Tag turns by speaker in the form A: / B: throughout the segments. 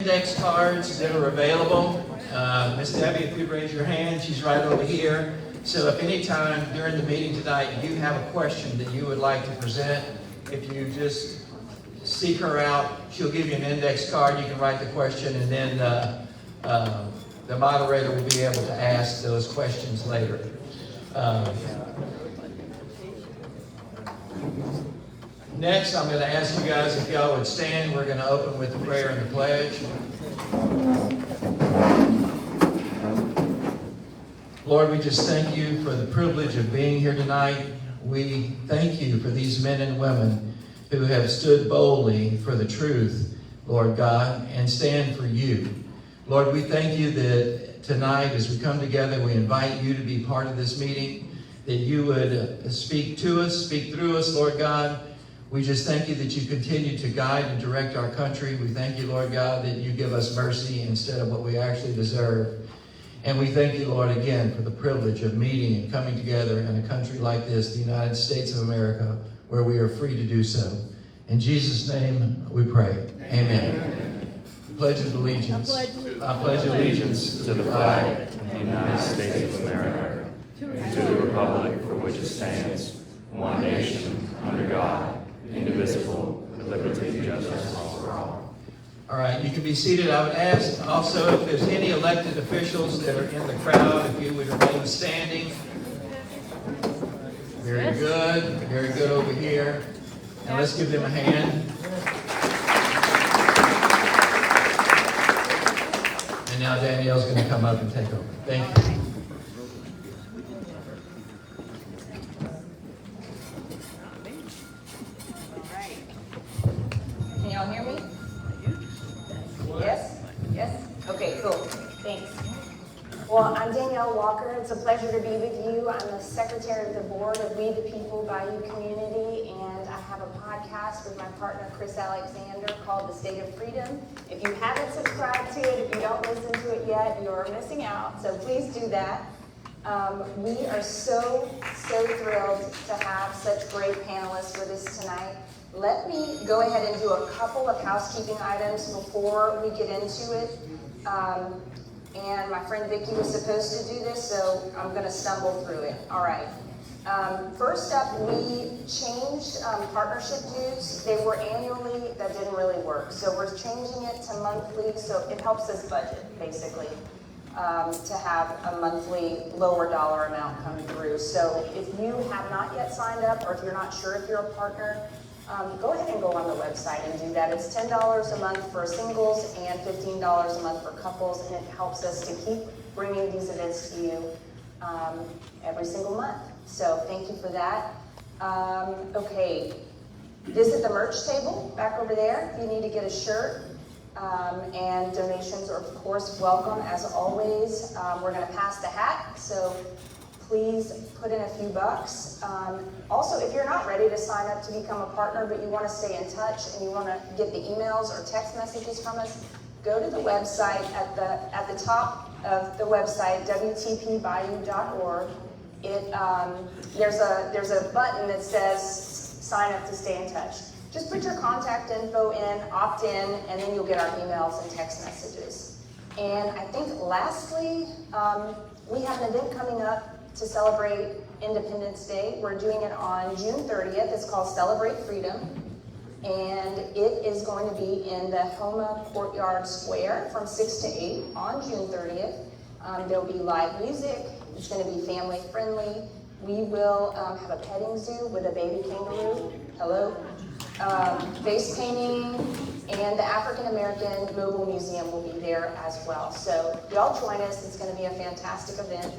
A: Index cards that are available. Miss Debbie, if you'd raise your hand, she's right over here. So if any time during the meeting tonight you have a question that you would like to present, if you just seek her out, she'll give you an index card. You can write the question, and then the moderator will be able to ask those questions later. Next, I'm going to ask you guys if y'all would stand. We're going to open with the prayer and the pledge. Lord, we just thank you for the privilege of being here tonight. We thank you for these men and women who have stood boldly for the truth, Lord God, and stand for you. Lord, we thank you that tonight as we come together, we invite you to be part of this meeting, that you would speak to us, speak through us, Lord God. We just thank you that you continue to guide and direct our country. We thank you, Lord God, that you give us mercy instead of what we actually deserve. And we thank you, Lord, again, for the privilege of meeting and coming together in a country like this, the United States of America, where we are free to do so. In Jesus' name we pray. Amen. Pledge of allegiance. I pledge allegiance
B: to the flag of the United States of America, and to the republic for which it stands, one nation, under God, indivisible, with liberty and justice for all.
A: All right, you can be seated. I would ask also if there's any elected officials that are in the crowd, if you would remain standing. Very good over here. And let's give them a hand. And now Danielle's going to come up and take over. Thank you.
C: Can y'all hear me? Yes? Yes? Okay, cool. Thanks. Well, I'm Danielle Walker. It's a pleasure to be with you. I'm the secretary of the board of We the People Bayou Community, and I have a podcast with my partner Chris Alexander called The State of Freedom. If you haven't subscribed to it, if you don't listen to it yet, you're missing out, so please do that. We are so thrilled to have such great panelists with us tonight. Let me go ahead and do a couple of housekeeping items before we get into it. And my friend Vicki was supposed to do this, so I'm going to stumble through it. All right. First up, we changed partnership dues. They were annually. That didn't really work. So we're changing it to monthly, so it helps us budget, basically, to have a monthly lower dollar amount come through. So if you have not yet signed up, or if you're not sure if you're a partner, go ahead and go on the website and do that. It's $10 a month for singles and $15 a month for couples, and it helps us to keep bringing these events to you every single month. So thank you for that. Okay, visit the merch table back over there if you need to get a shirt. And donations are, of course, welcome as always. We're going to pass the hat, so please put in a few bucks. Also, if you're not ready to sign up to become a partner, but you want to stay in touch and you want to get the emails or text messages from us, go to the website at the top of the website, wtpbayou.org. There's a button that says sign up to stay in touch. Just put your contact info in, opt in, and then you'll get our emails and text messages. And I think lastly, we have an event coming up to celebrate Independence Day. We're doing it on June 30th. It's called Celebrate Freedom. And it is going to be in the Homa Courtyard Square from 6 to 8 on June 30th. There'll be live music. It's going to be family friendly. We will have a petting zoo with a baby kangaroo. Hello. Face painting, and the African American Mobile Museum will be there as well. So y'all join us. It's going to be a fantastic event.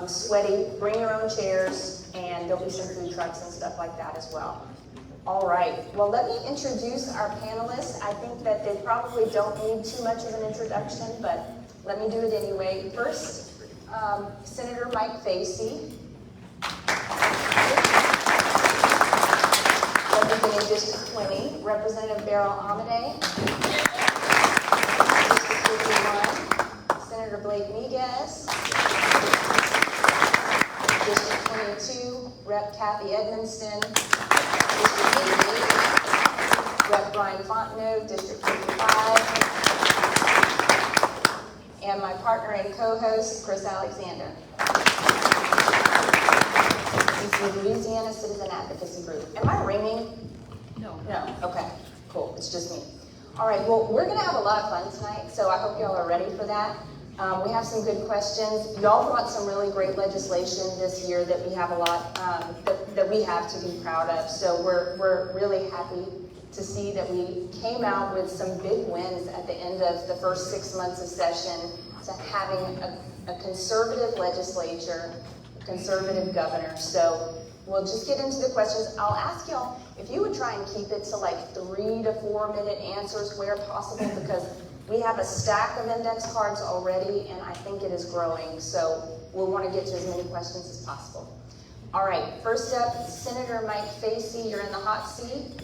C: Sweaty, bring your own chairs, and there'll be some food trucks and stuff like that as well. All right, well, let me introduce our panelists. I think that they probably don't need too much of an introduction, but let me do it anyway. First, Senator Mike Facey. Representing District 20, Representative Beryl Amade. District 51, Senator Blake Miguez. District 22, Rep. Kathy Edmonston. District 88, Rep. Brian Fontenot, District 55. partner and co-host, Chris Alexander. He's the Louisiana Citizen Advocacy Group. Am I ringing? No. No, okay, cool, it's just me. All right, well, we're gonna have a lot of fun tonight, so I hope y'all are ready for that. We have some good questions. Y'all brought some really great legislation this year that we have a lot, that we have to be proud of. So we're really happy to see that we came out with some big wins at the end of the first 6 months of session, to having a conservative legislature, a conservative governor. So we'll just get into the questions. I'll ask y'all if you would try and keep it to like 3 to 4 minute answers where possible, because we have a stack of index cards already, and I think it is growing, so we'll want to get to as many questions as possible. All right, first up, Senator Mike Facey, you're in the hot seat.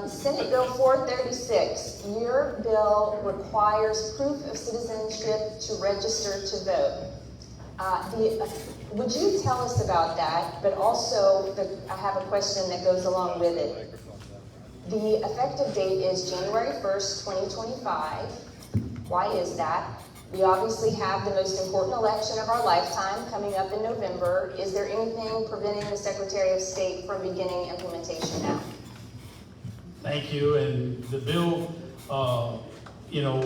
C: Senate Bill 436, your bill requires proof of citizenship to register to vote. Would you tell us about that, but also I have a question that goes along with it. The effective date is January 1st, 2025. Why is that? We obviously have the most important election of our lifetime coming up in November. Is there anything preventing the Secretary of State from beginning implementation now?
D: Thank you. And the bill,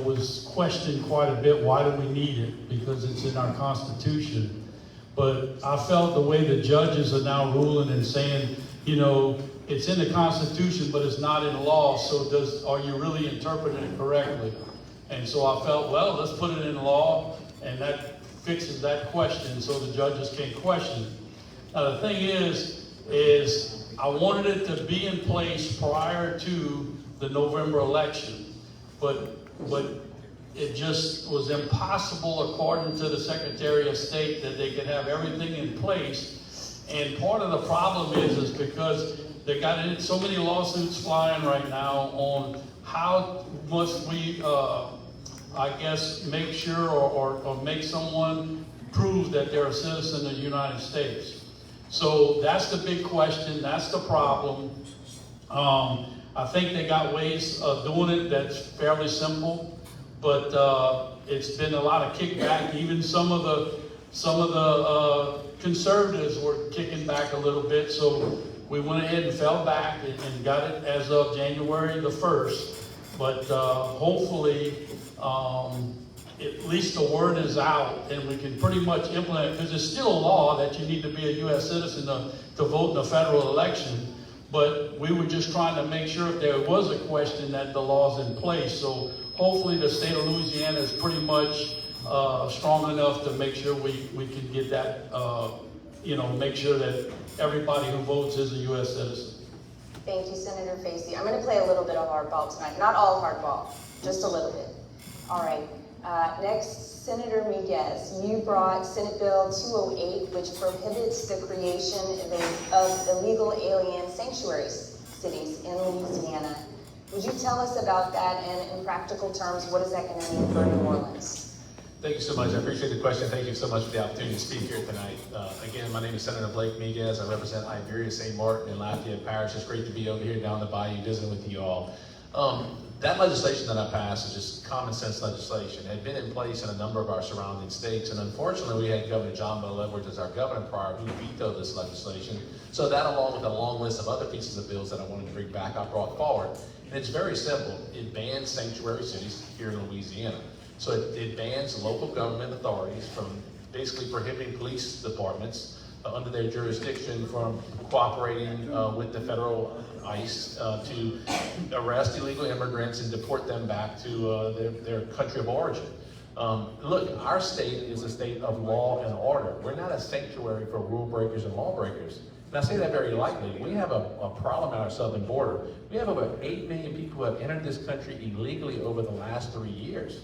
D: was questioned quite a bit. Why do we need it? Because it's in our Constitution. But I felt the way the judges are now ruling and saying, it's in the Constitution, but it's not in law. So are you really interpreting it correctly? And so I felt, well, let's put it in law, and that fixes that question so the judges can't question it. Now the thing is I wanted it to be in place prior to the November election, but it just was impossible, according to the Secretary of State, that they could have everything in place. And part of the problem is because they got so many lawsuits flying right now on how must we, make sure or make someone prove that they're a citizen of the United States. So that's the big question. That's the problem. I think they got ways of doing it that's fairly simple, but it's been a lot of kickback. Even some of the conservatives were kicking back a little bit. So we went ahead and fell back and got it as of January the 1st. But hopefully, at least the word is out and we can pretty much implement it, because it's still a law that you need to be a U.S. citizen to vote in a federal election. But we were just trying to make sure if there was a question that the law's in place. So hopefully the state of Louisiana is pretty much strong enough to make sure we can get that, make sure that everybody who votes is a U.S. citizen.
C: Thank you, Senator Facey. I'm going to play a little bit of hardball tonight. Not all hardball, just a little bit. All right. Next, Senator Miguez. You brought Senate Bill 208, which prohibits the creation of illegal alien sanctuary cities in Louisiana. Would you tell us about that, and in practical terms, what is that going to mean for New Orleans?
E: Thank you so much. I appreciate the question. Thank you so much for the opportunity to speak here tonight. Again, my name is Senator Blake Miguez. I represent Iberia, St. Martin, and Lafayette Parish. It's great to be over here down the Bayou visiting with you all. That legislation that I passed is just common sense legislation. It had been in place in a number of our surrounding states, and unfortunately we had Governor John Bel Edwards as our governor prior, who vetoed this legislation. So that, along with a long list of other pieces of bills that I wanted to bring back, I brought forward. And it's very simple. It bans sanctuary cities here in Louisiana. So it bans local government authorities from basically prohibiting police departments under their jurisdiction from cooperating with the federal ICE to arrest illegal immigrants and deport them back to their country of origin. Look, our state is a state of law and order. We're not a sanctuary for rule breakers and law breakers. And I say that very lightly. We have a problem at our southern border. We have over 8 million people who have entered this country illegally over the last 3 years.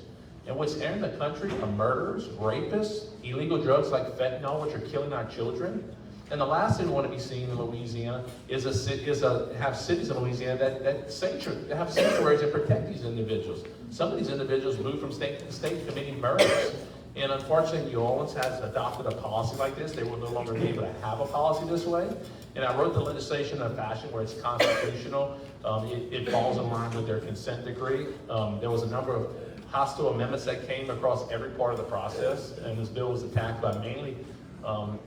E: And what's entering the country are murderers, rapists, illegal drugs like fentanyl, which are killing our children. And the last thing we want to be seeing in Louisiana is have cities in Louisiana that have sanctuaries that protect these individuals. Some of these individuals move from state to state committing murders. And unfortunately, New Orleans has adopted a policy like this. They will no longer be able to have a policy this way. And I wrote the legislation in a fashion where it's constitutional. It falls in line with their consent decree. There was a number of hostile amendments that came across every part of the process, and this bill was attacked by mainly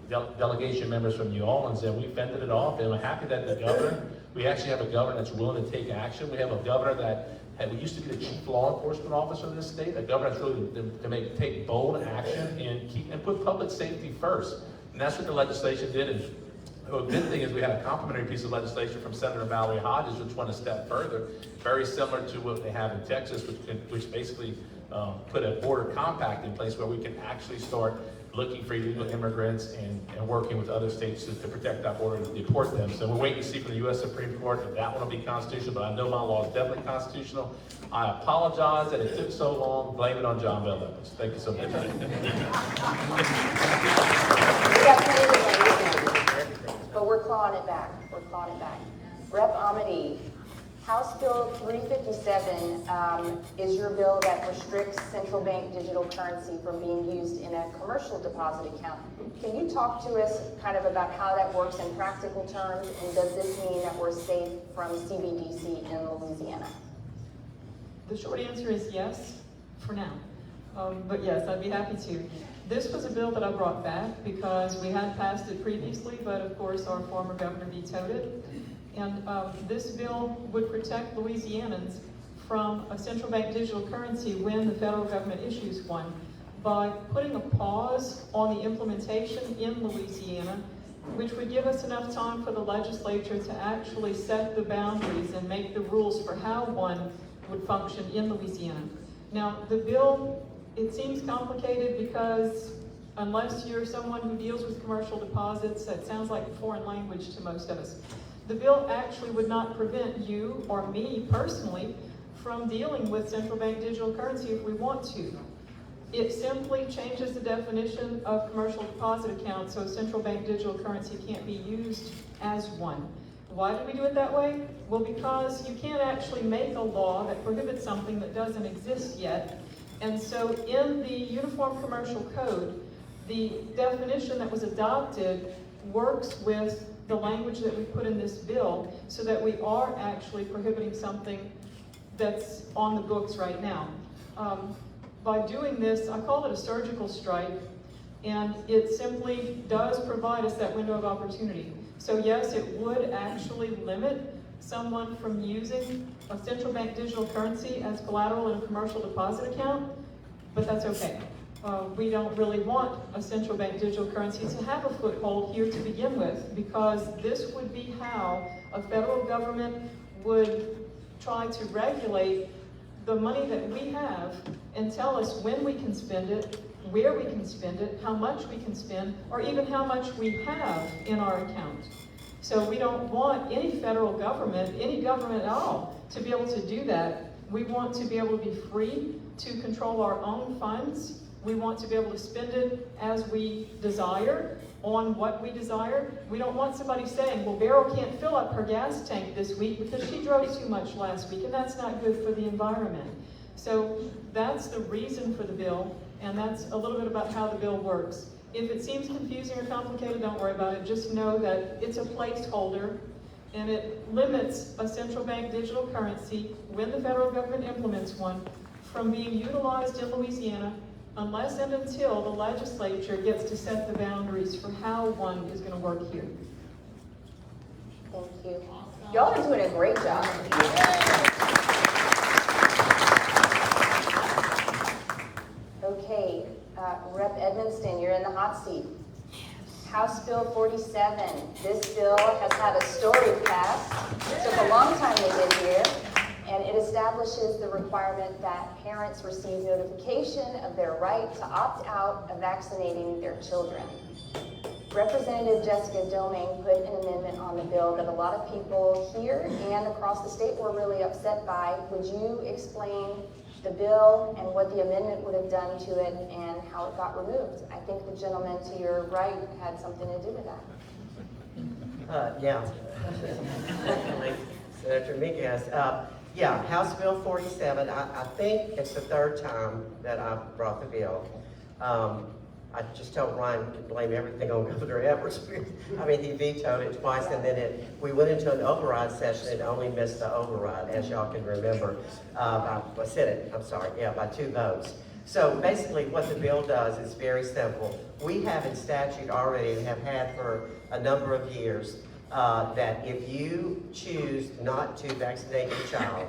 E: delegation members from New Orleans, and we fended it off, and we're happy that the governor, we actually have a governor that's willing to take action. We have a governor that used to be the chief law enforcement officer of this state, a governor that's really to take bold action and put public safety first. And that's what the legislation did. And the good thing is we had a complementary piece of legislation from Senator Valerie Hodges, which went a step further, very similar to what they have in Texas, which basically put a border compact in place where we can actually start looking for illegal immigrants and working with other states to protect that border and deport them. So we're waiting to see from the U.S. Supreme Court if that one will be constitutional, but I know my law is definitely constitutional. I apologize that it took so long. Blame it on John Bell Edwards. Thank you so much.
C: We got plenty to blame, but we're clawing it back. We're clawing it back. Rep. Amity, House Bill 357 is your bill that restricts central bank digital currency from being used in a commercial deposit account. Can you talk to us kind of about how that works in practical terms, and does this mean that we're safe from CBDC in Louisiana?
F: The short answer is yes, for now. But yes, I'd be happy to. This was a bill that I brought back because we had passed it previously, but of course our former governor vetoed it. And this bill would protect Louisianans from a central bank digital currency when the federal government issues one by putting a pause on the implementation in Louisiana, which would give us enough time for the legislature to actually set the boundaries and make the rules for how one would function in Louisiana. Now, the bill, it seems complicated because unless you're someone who deals with commercial deposits, that sounds like a foreign language to most of us. The bill actually would not prevent you or me personally from dealing with central bank digital currency if we want to. It simply changes the definition of commercial deposit account so central bank digital currency can't be used as one. Why do we do it that way? Well, because you can't actually make a law that prohibits something that doesn't exist yet. And so in the Uniform Commercial Code, the definition that was adopted works with the language that we put in this bill so that we are actually prohibiting something that's on the books right now. By doing this, I call it a surgical strike, and it simply does provide us that window of opportunity. So yes, it would actually limit someone from using a central bank digital currency as collateral in a commercial deposit account, but that's okay. We don't really want a central bank digital currency to have a foothold here to begin with, because this would be how a federal government would try to regulate the money that we have and tell us when we can spend it, where we can spend it, how much we can spend, or even how much we have in our account. So we don't want any federal government, any government at all, to be able to do that. We want to be able to be free to control our own funds. We want to be able to spend it as we desire, on what we desire. We don't want somebody saying, well, Beryl can't fill up her gas tank this week because she drove too much last week, and that's not good for the environment. So that's the reason for the bill, and that's a little bit about how the bill works. If it seems confusing or complicated, don't worry about it. Just know that it's a placeholder, and it limits a central bank digital currency, when the federal government implements one, from being utilized in Louisiana unless and until the legislature gets to set the boundaries for how one is going to work here.
C: Thank you. Y'all are doing a great job. Okay, Rep. Edmonston, you're in the hot seat. House Bill 47. This bill has had a storied past. It took a long time to get here, and it establishes the requirement that parents receive notification of their right to opt out of vaccinating their children. Representative Jessica Domingue put an amendment on the bill that a lot of people here and across the state were really upset by. Would you explain the bill and what the amendment would have done to it and how it got removed? I think the gentleman to your right had something to do with that.
G: Yeah. Senator Miguez. Yeah, House Bill 47. I think it's the third time that I've brought the bill. I just told Ryan to blame everything on Governor Edwards. I mean, he vetoed it twice, and then we went into an override session and only missed the override, as y'all can remember, by Senate, I'm sorry, yeah, by 2 votes. So basically what the bill does is very simple. We have in statute already, and have had for a number of years, that if you choose not to vaccinate your child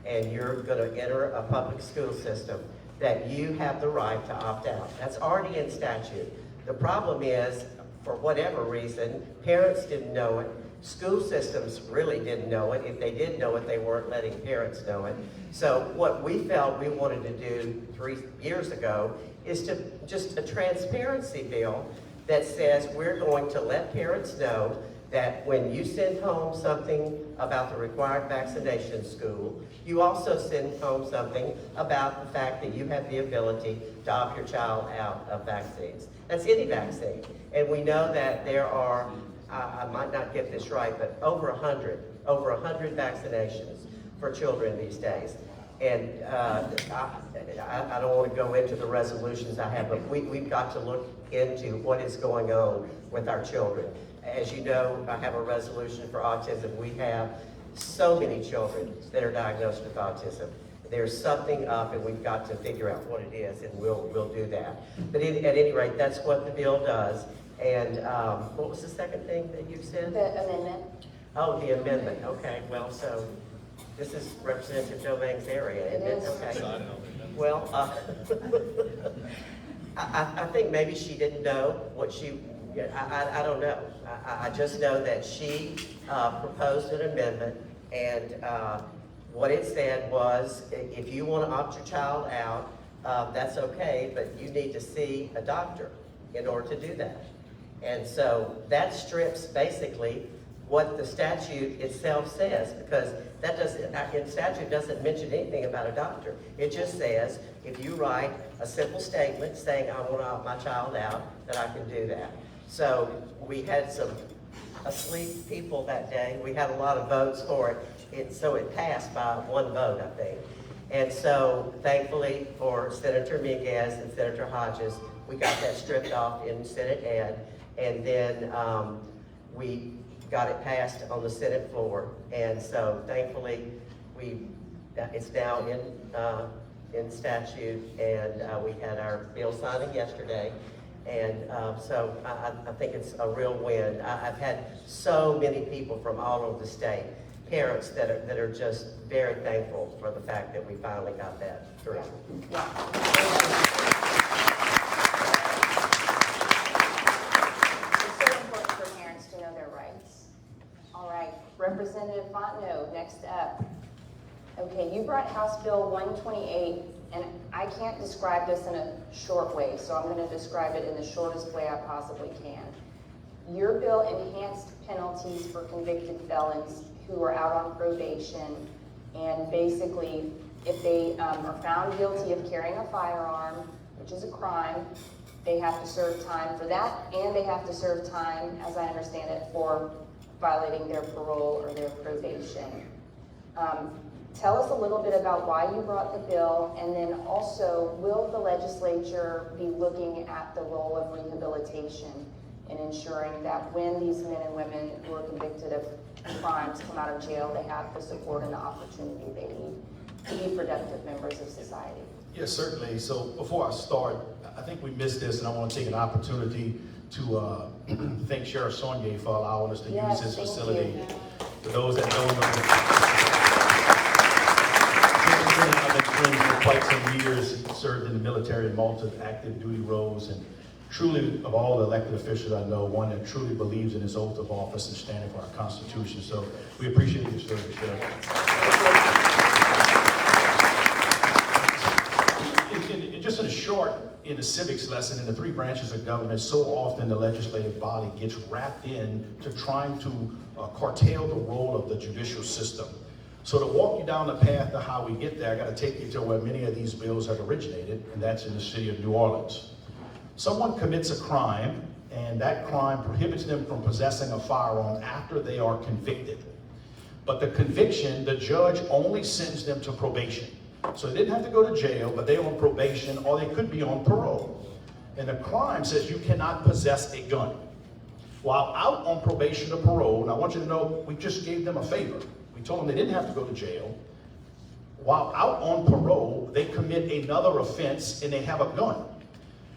G: and you're going to enter a public school system, that you have the right to opt out. That's already in statute. The problem is, for whatever reason, parents didn't know it. School systems really didn't know it. If they did know it, they weren't letting parents know it. So what we felt we wanted to do 3 years ago is to just a transparency bill that says we're going to let parents know that when you send home something about the required vaccination in school, you also send home something about the fact that you have the ability to opt your child out of vaccines. That's any vaccine. And we know that there are, I might not get this right, but over 100 vaccinations for children these days. And I don't want to go into the resolutions I have, but we've got to look into what is going on with our children. As you know, I have a resolution for autism. We have so many children that are diagnosed with autism. There's something up, and we've got to figure out what it is, and we'll do that. But at any rate, that's what the bill does. And what was the second thing that you said?
C: The amendment.
G: Oh, the amendment. Okay, well, so this is Representative Jovang's area, isn't it? Okay. Well, I think maybe she didn't know what she, I don't know. I just know that she proposed an amendment, and what it said was, if you want to opt your child out, that's okay, but you need to see a doctor in order to do that. And so that strips basically what the statute itself says, because that doesn't, statute doesn't mention anything about a doctor. It just says, if you write a simple statement saying, I want to opt my child out, that I can do that. So we had some asleep people that day. We had a lot of votes for it. So it passed by 1 vote, I think. And so thankfully for Senator Miguez and Senator Hodges, we got that stripped off in Senate Ed. And then we got it passed on the Senate floor. And so thankfully it's now in statute, and we had our bill signing yesterday. And so I think it's a real win. I've had so many people from all over the state, parents that are just very thankful for the fact that we finally got that through.
C: It's so important for parents to know their rights. All right, Representative Fontenot, next up. Okay, you brought House Bill 128, and I can't describe this in a short way, so I'm going to describe it in the shortest way I possibly can. Your bill enhanced penalties for convicted felons who are out on probation, and basically, if they are found guilty of carrying a firearm, which is a crime, they have to serve time for that, and they have to serve time, as I understand it, for violating their parole or their probation. Tell us a little bit about why you brought the bill, and then also, will the legislature be looking at the role of rehabilitation in ensuring that when these men and women who are convicted of crimes come out of jail, they have the support and the opportunity they need to be productive members of society?
H: Yes, certainly. So before I start, I think we missed this, and I want to take an opportunity to thank Sheriff Saunier for allowing us to use his facility. For those that don't know, I've been friends for quite some years, served in the military in multiple active duty roles, and truly, of all the elected officials I know, one that truly believes in his oath of office and standing for our Constitution. So we appreciate your service, Sheriff. Just in short, in the civics lesson, in the 3 branches of government, so often the legislative body gets wrapped in to trying to curtail the role of the judicial system. So to walk you down the path to how we get there, I got to take you to where many of these bills have originated, and that's in the city of New Orleans. Someone commits a crime, and that crime prohibits them from possessing a firearm after they are convicted. But the conviction, the judge only sends them to probation. So they didn't have to go to jail, but they were on probation, or they could be on parole. And the crime says you cannot possess a gun. While out on probation or parole, and I want you to know, we just gave them a favor. We told them they didn't have to go to jail. While out on parole, they commit another offense and they have a gun.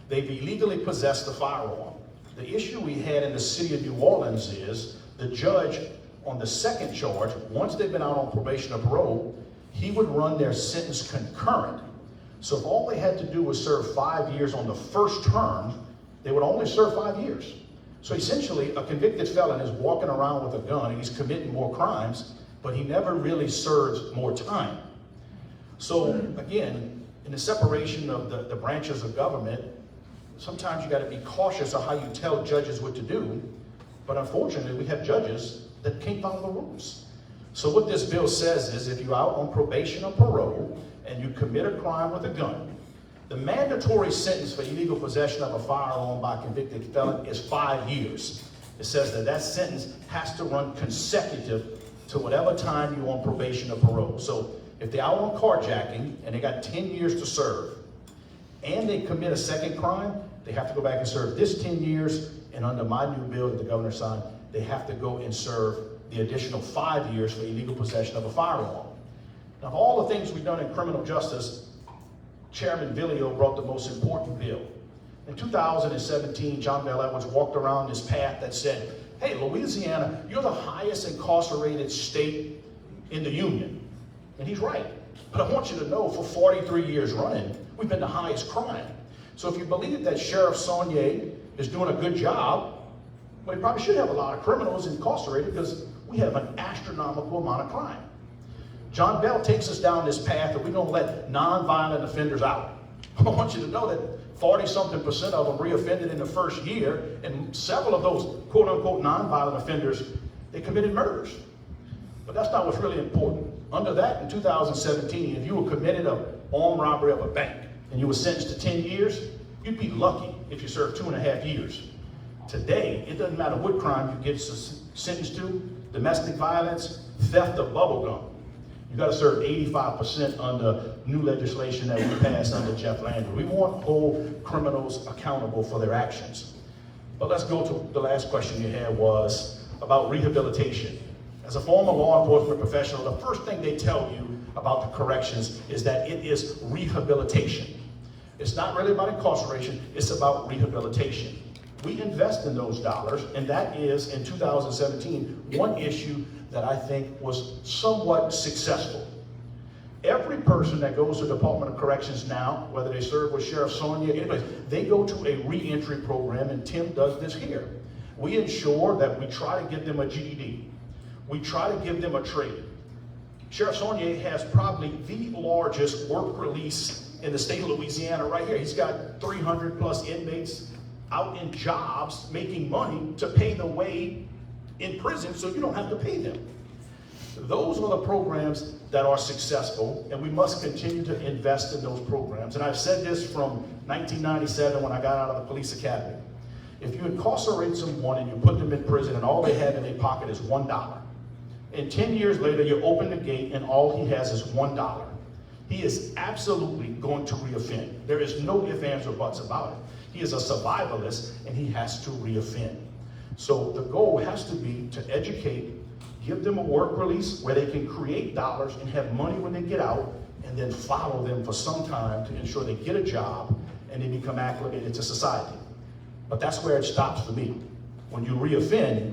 H: They've illegally possessed a firearm. The issue we had in the city of New Orleans is the judge on the second charge, once they've been out on probation or parole, he would run their sentence concurrent. So if all they had to do was serve 5 years on the first term, they would only serve 5 years. So essentially, a convicted felon is walking around with a gun and he's committing more crimes, but he never really serves more time. So again, in the separation of the branches of government, sometimes you got to be cautious of how you tell judges what to do. But unfortunately, we have judges that can't follow the rules. So what this bill says is if you're out on probation or parole and you commit a crime with a gun, the mandatory sentence for illegal possession of a firearm by a convicted felon is 5 years. It says that that sentence has to run consecutive to whatever time you're on probation or parole. So if they're out on carjacking and they got 10 years to serve, and they commit a second crime, they have to go back and serve this 10 years, and under my new bill that the governor signed, they have to go and serve the additional 5 years for illegal possession of a firearm. Now, of all the things we've done in criminal justice, Chairman Villio brought the most important bill. In 2017, John Bel Edwards walked around this path that said, hey, Louisiana, you're the highest incarcerated state in the union. And he's right. But I want you to know, for 43 years running, we've been the highest crime. So if you believe that Sheriff Saunier is doing a good job, well, he probably should have a lot of criminals incarcerated because we have an astronomical amount of crime. John Bell takes us down this path that we don't let nonviolent offenders out. I want you to know that 40-something% of them reoffended in the first year, and several of those quote-unquote nonviolent offenders, they committed murders. But that's not what's really important. Under that, in 2017, if you were committed an armed robbery of a bank and you were sentenced to 10 years, you'd be lucky if you served 2.5 years. Today, it doesn't matter what crime you get sentenced to, domestic violence, theft of bubble gum. You got to serve 85% under new legislation that we passed under Jeff Landry. We want to hold criminals accountable for their actions. But let's go to the last question you had was about rehabilitation. As a former law enforcement professional, the first thing they tell you about the corrections is that it is rehabilitation. It's not really about incarceration, it's about rehabilitation. We invest in those dollars, and that is, in 2017, one issue that I think was somewhat successful. Every person that goes to the Department of Corrections now, whether they serve with Sheriff Saunier, anybody, they go to a re-entry program, and Tim does this here. We ensure that we try to give them a GED. We try to give them a trade. Sheriff Saunier has probably the largest work release in the state of Louisiana right here. He's got 300 plus inmates out in jobs making money to pay the way in prison so you don't have to pay them. Those are the programs that are successful, and we must continue to invest in those programs. And I've said this from 1997 when I got out of the police academy. If you incarcerate someone and you put them in prison and all they have in their pocket is $1, and 10 years later you open the gate and all he has is $1, he is absolutely going to reoffend. There is no ifs, ands, or buts about it. He is a survivalist and he has to reoffend. So the goal has to be to educate, give them a work release where they can create dollars and have money when they get out, and then follow them for some time to ensure they get a job and they become acclimated to society. But that's where it stops for me. When you reoffend,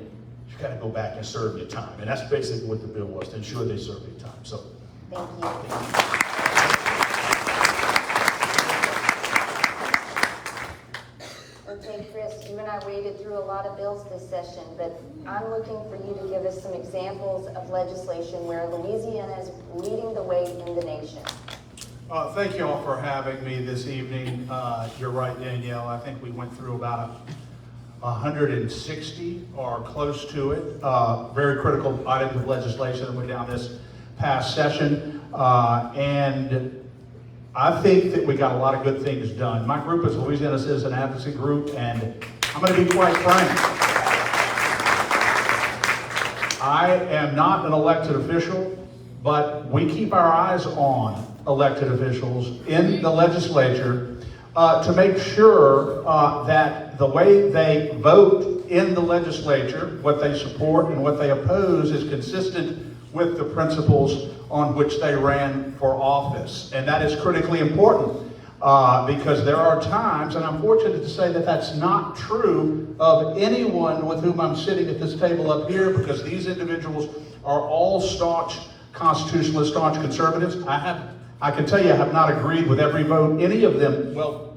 H: you got to go back and serve your time. And that's basically what the bill was, to ensure they serve their time. So,
C: Thank you. Okay, Chris, you and I waded through a lot of bills this session, but I'm looking for you to give us some examples of legislation where Louisiana is leading the way in the nation.
I: Thank you all for having me this evening. You're right, Danielle. I think we went through about 160 or close to it. Very critical items of legislation that went down this past session. And I think that we got a lot of good things done. My group is Louisiana Citizen Advocacy Group, and I'm going to be quite frank. I am not an elected official, but we keep our eyes on elected officials in the legislature to make sure that the way they vote in the legislature, what they support and what they oppose, is consistent with the principles on which they ran for office. And that is critically important because there are times, and I'm fortunate to say that that's not true of anyone with whom I'm sitting at this table up here, because these individuals are all staunch constitutionalists, staunch conservatives. I can tell you I have not agreed with every vote. Any of them, well,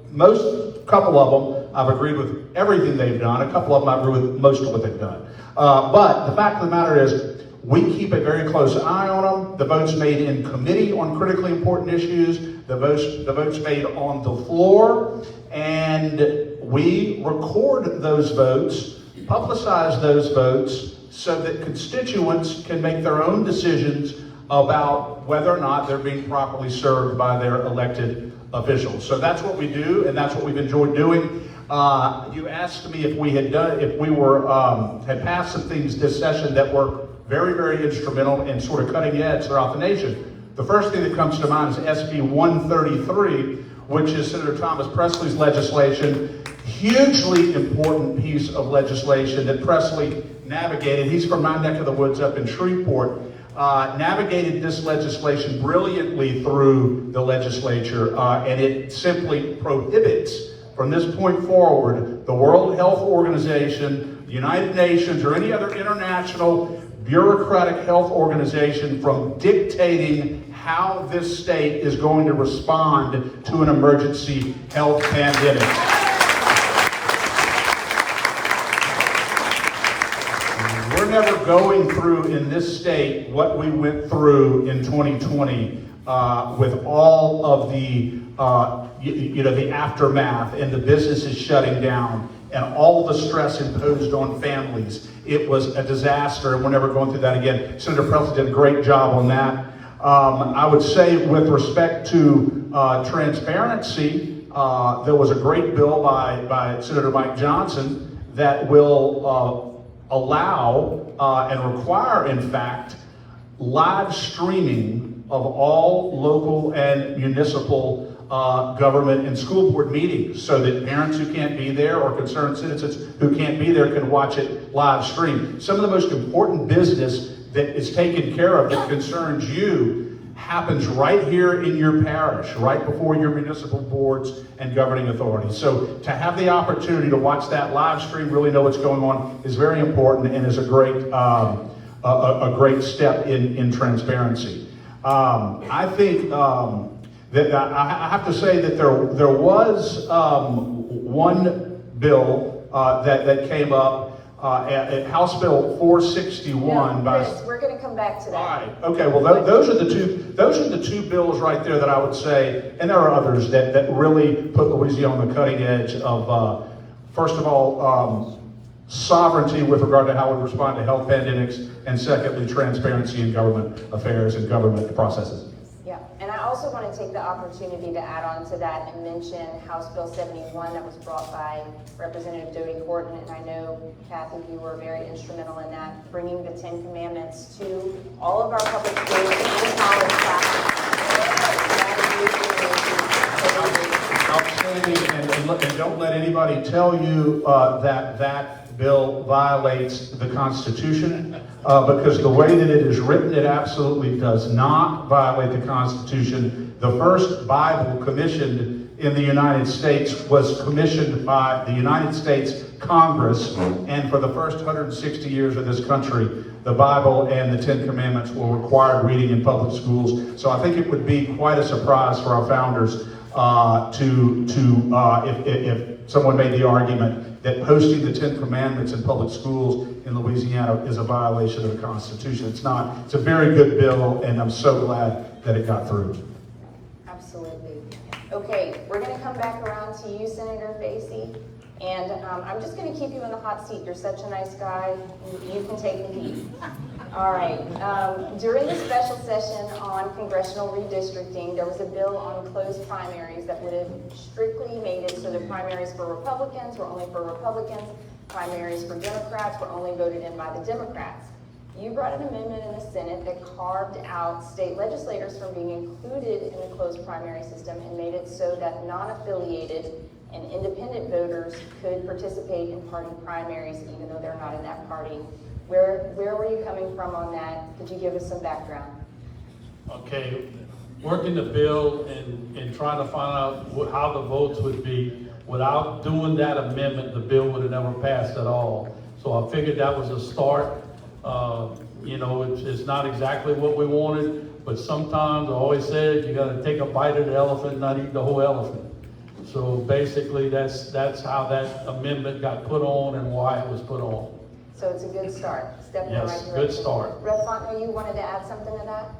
I: couple of them, I've agreed with everything they've done. A couple of them I agree with most of what they've done. But the fact of the matter is, we keep a very close eye on them. The votes made in committee on critically important issues, the votes made on the floor, and we record those votes, publicize those votes, so that constituents can make their own decisions about whether or not they're being properly served by their elected officials. So that's what we do, and that's what we've enjoyed doing. You asked me if we had had passed some things this session that were very, very instrumental and sort of cutting edge throughout the nation. The first thing that comes to mind is SB 133, which is Senator Thomas Presley's legislation. Hugely important piece of legislation that Presley navigated. He's from my neck of the woods up in Shreveport. Navigated this legislation brilliantly through the legislature, and it simply prohibits, from this point forward, the World Health Organization, the United Nations, or any other international bureaucratic health organization from dictating how this state is going to respond to an emergency health pandemic. We're never going through in this state what we went through in 2020 with all of the the aftermath and the businesses shutting down and all the stress imposed on families. It was a disaster, and we're never going through that again. Senator Presley did a great job on that. I would say with respect to transparency, there was a great bill by Senator Mike Johnson that will allow and require, in fact, live streaming of all local and municipal government and school board meetings, so that parents who can't be there or concerned citizens who can't be there can watch it live stream. Some of the most important business that is taken care of that concerns you happens right here in your parish, right before your municipal boards and governing authorities. So to have the opportunity to watch that live stream, really know what's going on, is very important and is a great step in transparency. I think that I have to say that there was one bill that came up at House Bill 461.
C: Chris, we're going to come back to that.
I: All right. Okay. Well, those are the two bills right there that I would say, and there are others that really put Louisiana on the cutting edge of, first of all, sovereignty with regard to how we respond to health pandemics, and secondly, transparency in government affairs and government processes.
C: Yeah, and I also want to take the opportunity to add on to that and mention House Bill 71 that was brought by Representative Dodie Horton, and I know, Kathy, you were very instrumental in that, bringing the 10 Commandments to all of our public schools and college classes.
I: Outstanding, and don't let anybody tell you that bill violates the Constitution, because the way that it is written, it absolutely does not violate the Constitution. The first Bible commissioned in the United States was commissioned by the United States Congress, and for the first 160 years of this country, the Bible and the 10 Commandments were required reading in public schools. So I think it would be quite a surprise for our founders if someone made the argument that posting the 10 Commandments in public schools in Louisiana is a violation of the Constitution. It's not. It's a very good bill, and I'm so glad that it got through.
C: Absolutely. Okay, we're going to come back around to you, Senator Facey, and I'm just going to keep you in the hot seat. You're such a nice guy. You can take the heat. All right. During the special session on congressional redistricting, there was a bill on closed primaries that would have strictly made it so the primaries for Republicans were only for Republicans, primaries for Democrats were only voted in by the Democrats. You brought an amendment in the Senate that carved out state legislators from being included in the closed primary system and made it so that non-affiliated and independent voters could participate in party primaries even though they're not in that party. Where were you coming from on that? Could you give us some background?
D: Okay, working the bill and trying to find out how the votes would be, without doing that amendment, the bill would have never passed at all. So I figured that was a start. You know, it's not exactly what we wanted, but sometimes I always said you got to take a bite of the elephant, not eat the whole elephant. So basically, that's how that amendment got put on and why it was put on.
C: So it's a good start. Step in the right
D: Yes,
C: direction.
D: good start.
C: Rev Fontenot, you wanted to add something to that?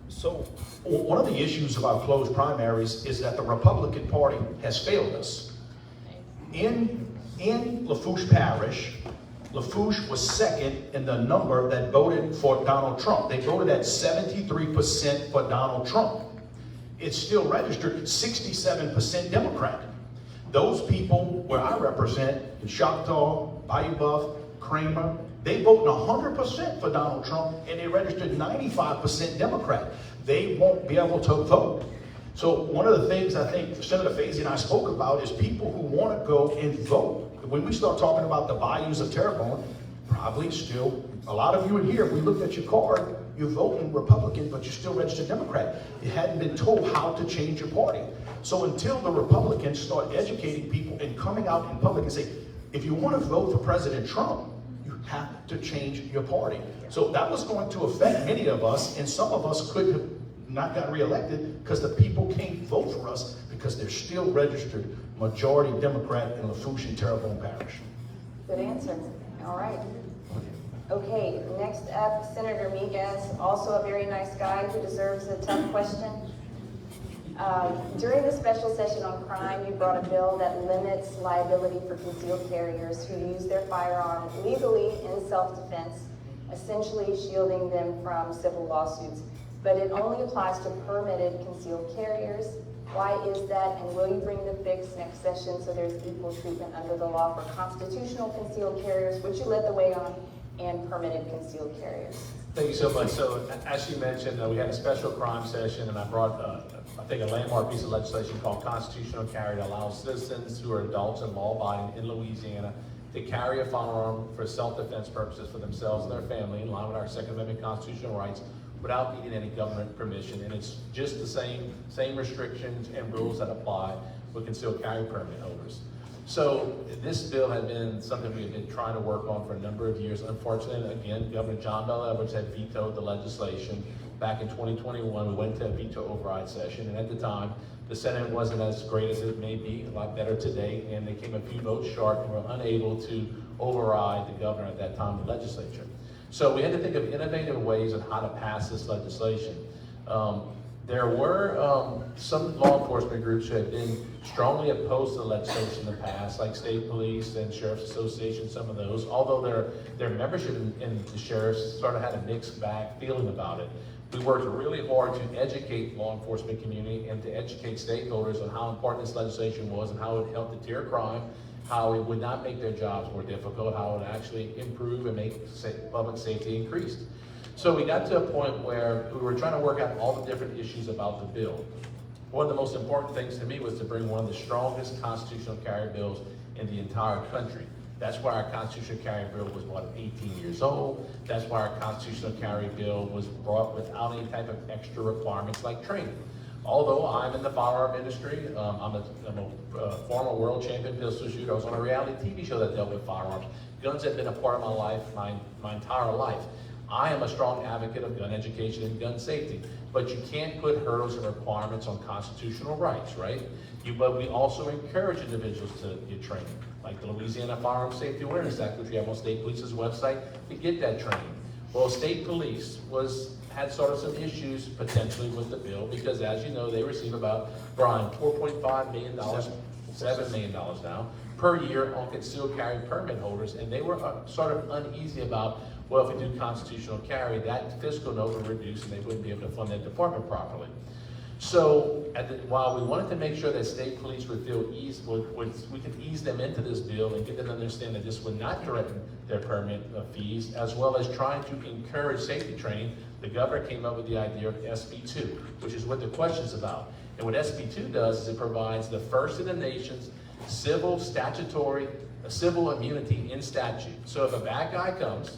H: So, one of the issues about closed primaries is that the Republican Party has failed us. In Lafourche Parish, Lafourche was second in the number that voted for Donald Trump. They voted at 73% for Donald Trump. It's still registered 67% Democrat. Those people where I represent, in Choctaw, Bayou Buff, Kramer, they vote 100% for Donald Trump, and they registered 95% Democrat. They won't be able to vote. So one of the things I think Senator Fazy and I spoke about is people who want to go and vote. When we start talking about the bayous of Terrebonne, probably still, a lot of you in here, if we looked at your card, you're voting Republican, but you're still registered Democrat. You hadn't been told how to change your party. So until the Republicans start educating people and coming out in public and say, if you want to vote for President Trump, you have to change your party. So that was going to affect many of us, and some of us could have not got reelected because the people can't vote for us because they're still registered majority Democrat in Lafourche and Terrebonne Parish.
C: Good answer. All right. Okay, next up, Senator Miguez, also a very nice guy who deserves a tough question. During the special session on crime, you brought a bill that limits liability for concealed carriers who use their firearm legally in self-defense, essentially shielding them from civil lawsuits. But it only applies to permitted concealed carriers. Why is that, and will you bring the fix next session so there's equal treatment under the law for constitutional concealed carriers, which you led the way on, and permitted concealed carriers?
E: Thank you so much. So as you mentioned, we had a special crime session, and I brought, I think, a landmark piece of legislation called constitutional carry that allows citizens who are adults and law-abiding in Louisiana to carry a firearm for self-defense purposes for themselves and their family in line with our Second Amendment constitutional rights without needing any government permission. And it's just the same restrictions and rules that apply with concealed carry permit holders. So this bill had been something we had been trying to work on for a number of years. Unfortunately, again, Governor John Bel Edwards had vetoed the legislation. Back in 2021, we went to a veto override session, and at the time, the Senate wasn't as great as it may be, a lot better today, and they came a few votes short and were unable to override the governor at that time, the legislature. So we had to think of innovative ways on how to pass this legislation. There were some law enforcement groups who had been strongly opposed to the legislation in the past, like state police and sheriff's association, some of those, although their membership in the sheriffs sort of had a mixed bag feeling about it. We worked really hard to educate law enforcement community and to educate stakeholders on how important this legislation was and how it helped deter crime, how it would not make their jobs more difficult, how it would actually improve and make public safety increased. So we got to a point where we were trying to work out all the different issues about the bill. One of the most important things to me was to bring one of the strongest constitutional carry bills in the entire country. That's why our constitutional carry bill was brought at 18 years old. That's why our constitutional carry bill was brought without any type of extra requirements like training. Although I'm in the firearm industry, I'm a former world champion pistol shooter. I was on a reality TV show that dealt with firearms. Guns have been a part of my life, my entire life. I am a strong advocate of gun education and gun safety, but you can't put hurdles and requirements on constitutional rights, right? But we also encourage individuals to get training, like the Louisiana Firearm Safety Awareness Act, which we have on State Police's website, to get that training. Well, State Police had sort of some issues potentially with the bill because, as you know, they receive about, Brian, $4.5 million, $7 million now, per year on concealed carry permit holders, and they were sort of uneasy about, well, if we do constitutional carry, that fiscal note would reduce and they wouldn't be able to fund that department properly. So while we wanted to make sure that state police would feel we could ease them into this bill and get them to understand that this would not threaten their permit fees, as well as trying to encourage safety training, the governor came up with the idea of SB2, which is what the question's about. And what SB2 does is it provides the first in the nation's civil immunity in statute. So if a bad guy comes,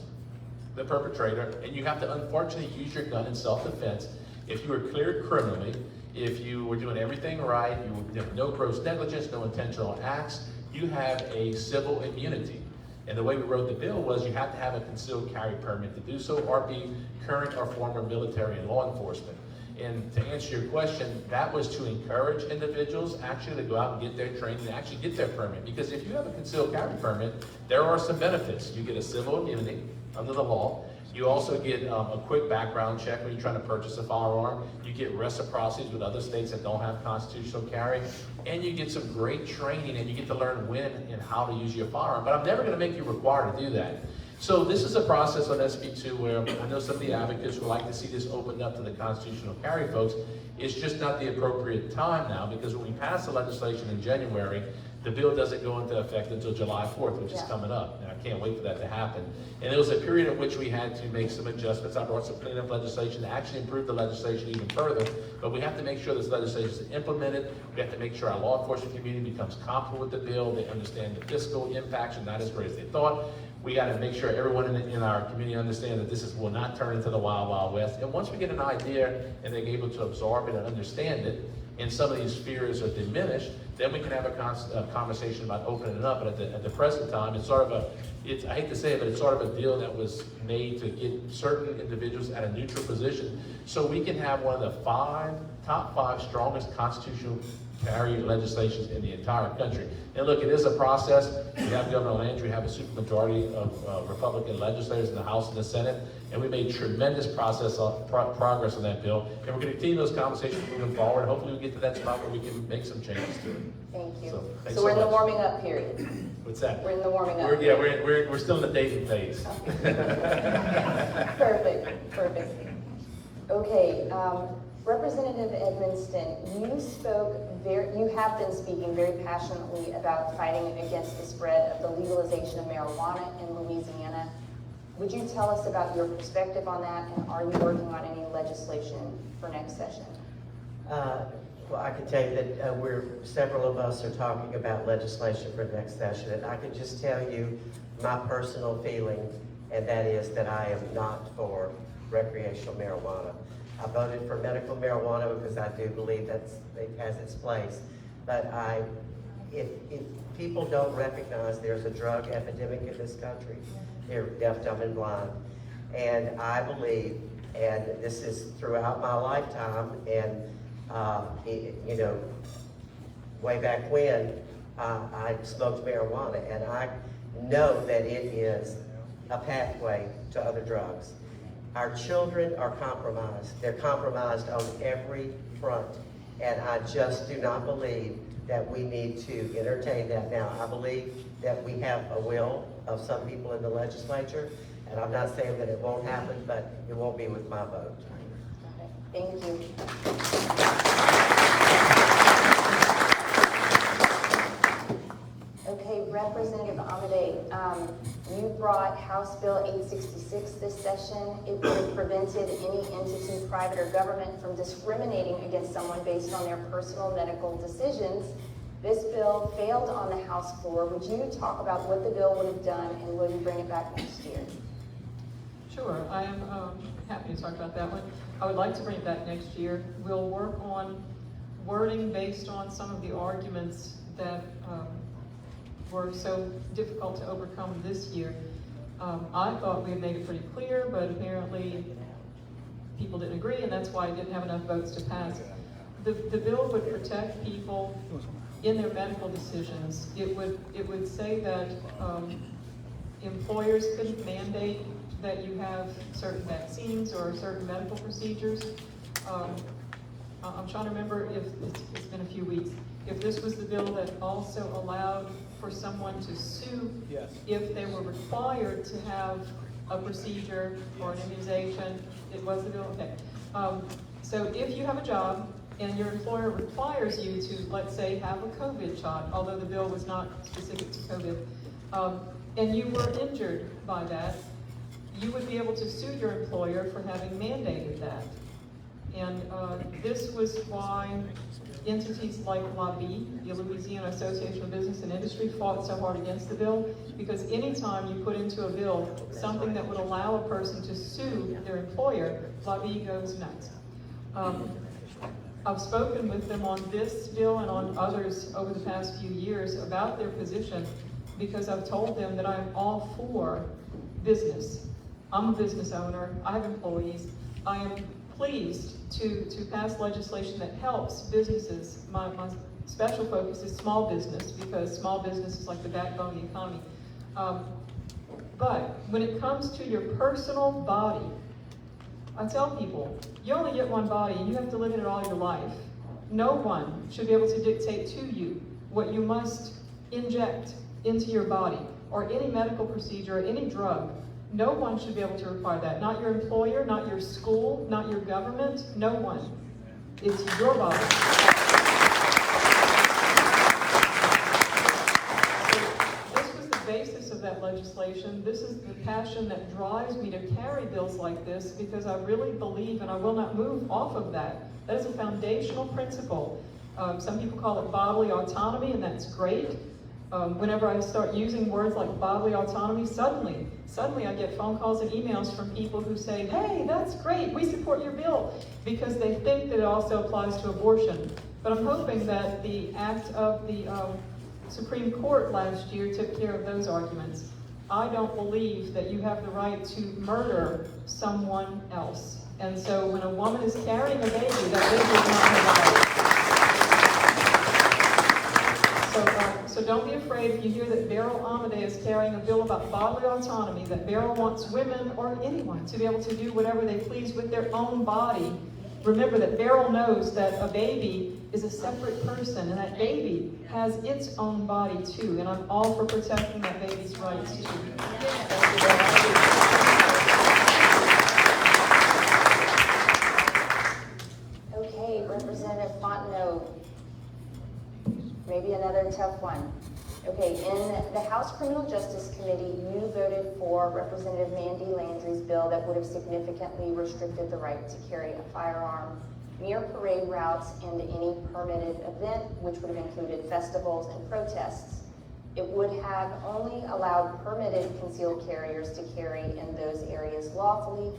E: the perpetrator, and you have to unfortunately use your gun in self-defense, if you were cleared criminally, if you were doing everything right, you have no gross negligence, no intentional acts, you have a civil immunity. And the way we wrote the bill was you have to have a concealed carry permit to do so, or be current or former military and law enforcement. And to answer your question, that was to encourage individuals actually to go out and get their training and actually get their permit. Because if you have a concealed carry permit, there are some benefits. You get a civil immunity under the law. You also get a quick background check when you're trying to purchase a firearm. You get reciprocities with other states that don't have constitutional carry. And you get some great training, and you get to learn when and how to use your firearm. But I'm never going to make you required to do that. So this is a process on SB2 where I know some of the advocates would like to see this opened up to the constitutional carry folks. It's just not the appropriate time now, because when we pass the legislation in January, the bill doesn't go into effect until July 4th, which is coming up, and I can't wait for that to happen. And there was a period in which we had to make some adjustments. I brought some cleanup legislation to actually improve the legislation even further, but we have to make sure this legislation is implemented. We have to make sure our law enforcement community becomes comfortable with the bill. They understand the fiscal impacts are not as great as they thought. We got to make sure everyone in our community understands that this will not turn into the Wild Wild West. And once we get an idea and they're able to absorb it and understand it, and some of these fears are diminished, then we can have a conversation about opening it up. But at the present time, it's sort of I hate to say it, but it's sort of a deal that was made to get certain individuals at a neutral position, so we can have one of the top five strongest constitutional carry legislations in the entire country. And look, it is a process. We have Governor Landry, we have a supermajority of Republican legislators in the House and the Senate, and we made tremendous progress on that bill. And we're going to continue those conversations moving forward. Hopefully we get to that spot where we can make some changes to it.
C: Thank you.
E: So
C: we're in the
E: much.
C: warming up period.
E: What's that?
C: We're in the warming up.
E: We're still in the dating phase.
C: Perfect. Okay, Representative Edmonston, you have been speaking very passionately about fighting against the spread of the legalization of marijuana in Louisiana. Would you tell us about your perspective on that, and are you working on any legislation for next session?
G: Well, I can tell you that several of us are talking about legislation for next session, and I can just tell you my personal feeling, and that is that I am not for recreational marijuana. I voted for medical marijuana because I do believe it has its place. But if people don't recognize there's a drug epidemic in this country, they're deaf, dumb, and blind. And I believe, and this is throughout my lifetime, and way back when, I smoked marijuana, and I know that it is a pathway to other drugs. Our children are compromised. They're compromised on every front. And I just do not believe that we need to entertain that now. I believe that we have a will of some people in the legislature, and I'm not saying that it won't happen, but it won't be with my vote.
C: Okay. Thank you. Okay, Representative Amade, you brought House Bill 866 this session. It would have prevented any entity, private or government, from discriminating against someone based on their personal medical decisions. This bill failed on the House floor. Would you talk about what the bill would have done, and will you bring it back next year?
F: Sure, I am happy to talk about that one. I would like to bring it back next year. We'll work on wording based on some of the arguments that were so difficult to overcome this year. I thought we had made it pretty clear, but apparently people didn't agree, and that's why it didn't have enough votes to pass. The bill would protect people in their medical decisions. It would say that employers couldn't mandate that you have certain vaccines or certain medical procedures. I'm trying to remember if it's been a few weeks. If this was the bill that also allowed for someone to sue if they were required to have a procedure or an immunization. It was the bill, okay. So if you have a job and your employer requires you to, let's say, have a COVID shot, although the bill was not specific to COVID, and you were injured by that, you would be able to sue your employer for having mandated that. And this was why entities like LABI, the Louisiana Association of Business and Industry, fought so hard against the bill, because anytime you put into a bill something that would allow a person to sue their employer, LABI goes nuts. I've spoken with them on this bill and on others over the past few years about their position, because I've told them that I'm all for business. I'm a business owner, I have employees. I am pleased to pass legislation that helps businesses. My special focus is small business, because small business is like the backbone of the economy. But when it comes to your personal body, I tell people, you only get one body and you have to live in it all your life. No one should be able to dictate to you what you must inject into your body, or any medical procedure, or any drug. No one should be able to require that. Not your employer, not your school, not your government, no one. It's your body. So this was the basis of that legislation. This is the passion that drives me to carry bills like this, because I really believe, and I will not move off of that. That is a foundational principle. Some people call it bodily autonomy, and that's great. Whenever I start using words like bodily autonomy, suddenly I get phone calls and emails from people who say, hey, that's great, we support your bill, because they think that it also applies to abortion. But I'm hoping that the act of the Supreme Court last year took care of those arguments. I don't believe that you have the right to murder someone else. And so when a woman is carrying a baby, that baby is not her right. So don't be afraid if you hear that Beryl Amade is carrying a bill about bodily autonomy, that Beryl wants women or anyone to be able to do whatever they please with their own body. Remember that Beryl knows that a baby is a separate person, and that baby has its own body too, and I'm all for protecting that baby's rights too.
C: Okay, Representative Fontenot. Maybe another tough one. Okay, in the House Criminal Justice Committee, you voted for Representative Mandy Landry's bill that would have significantly restricted the right to carry a firearm near parade routes and any permitted event, which would have included festivals and protests. It would have only allowed permitted concealed carriers to carry in those areas lawfully.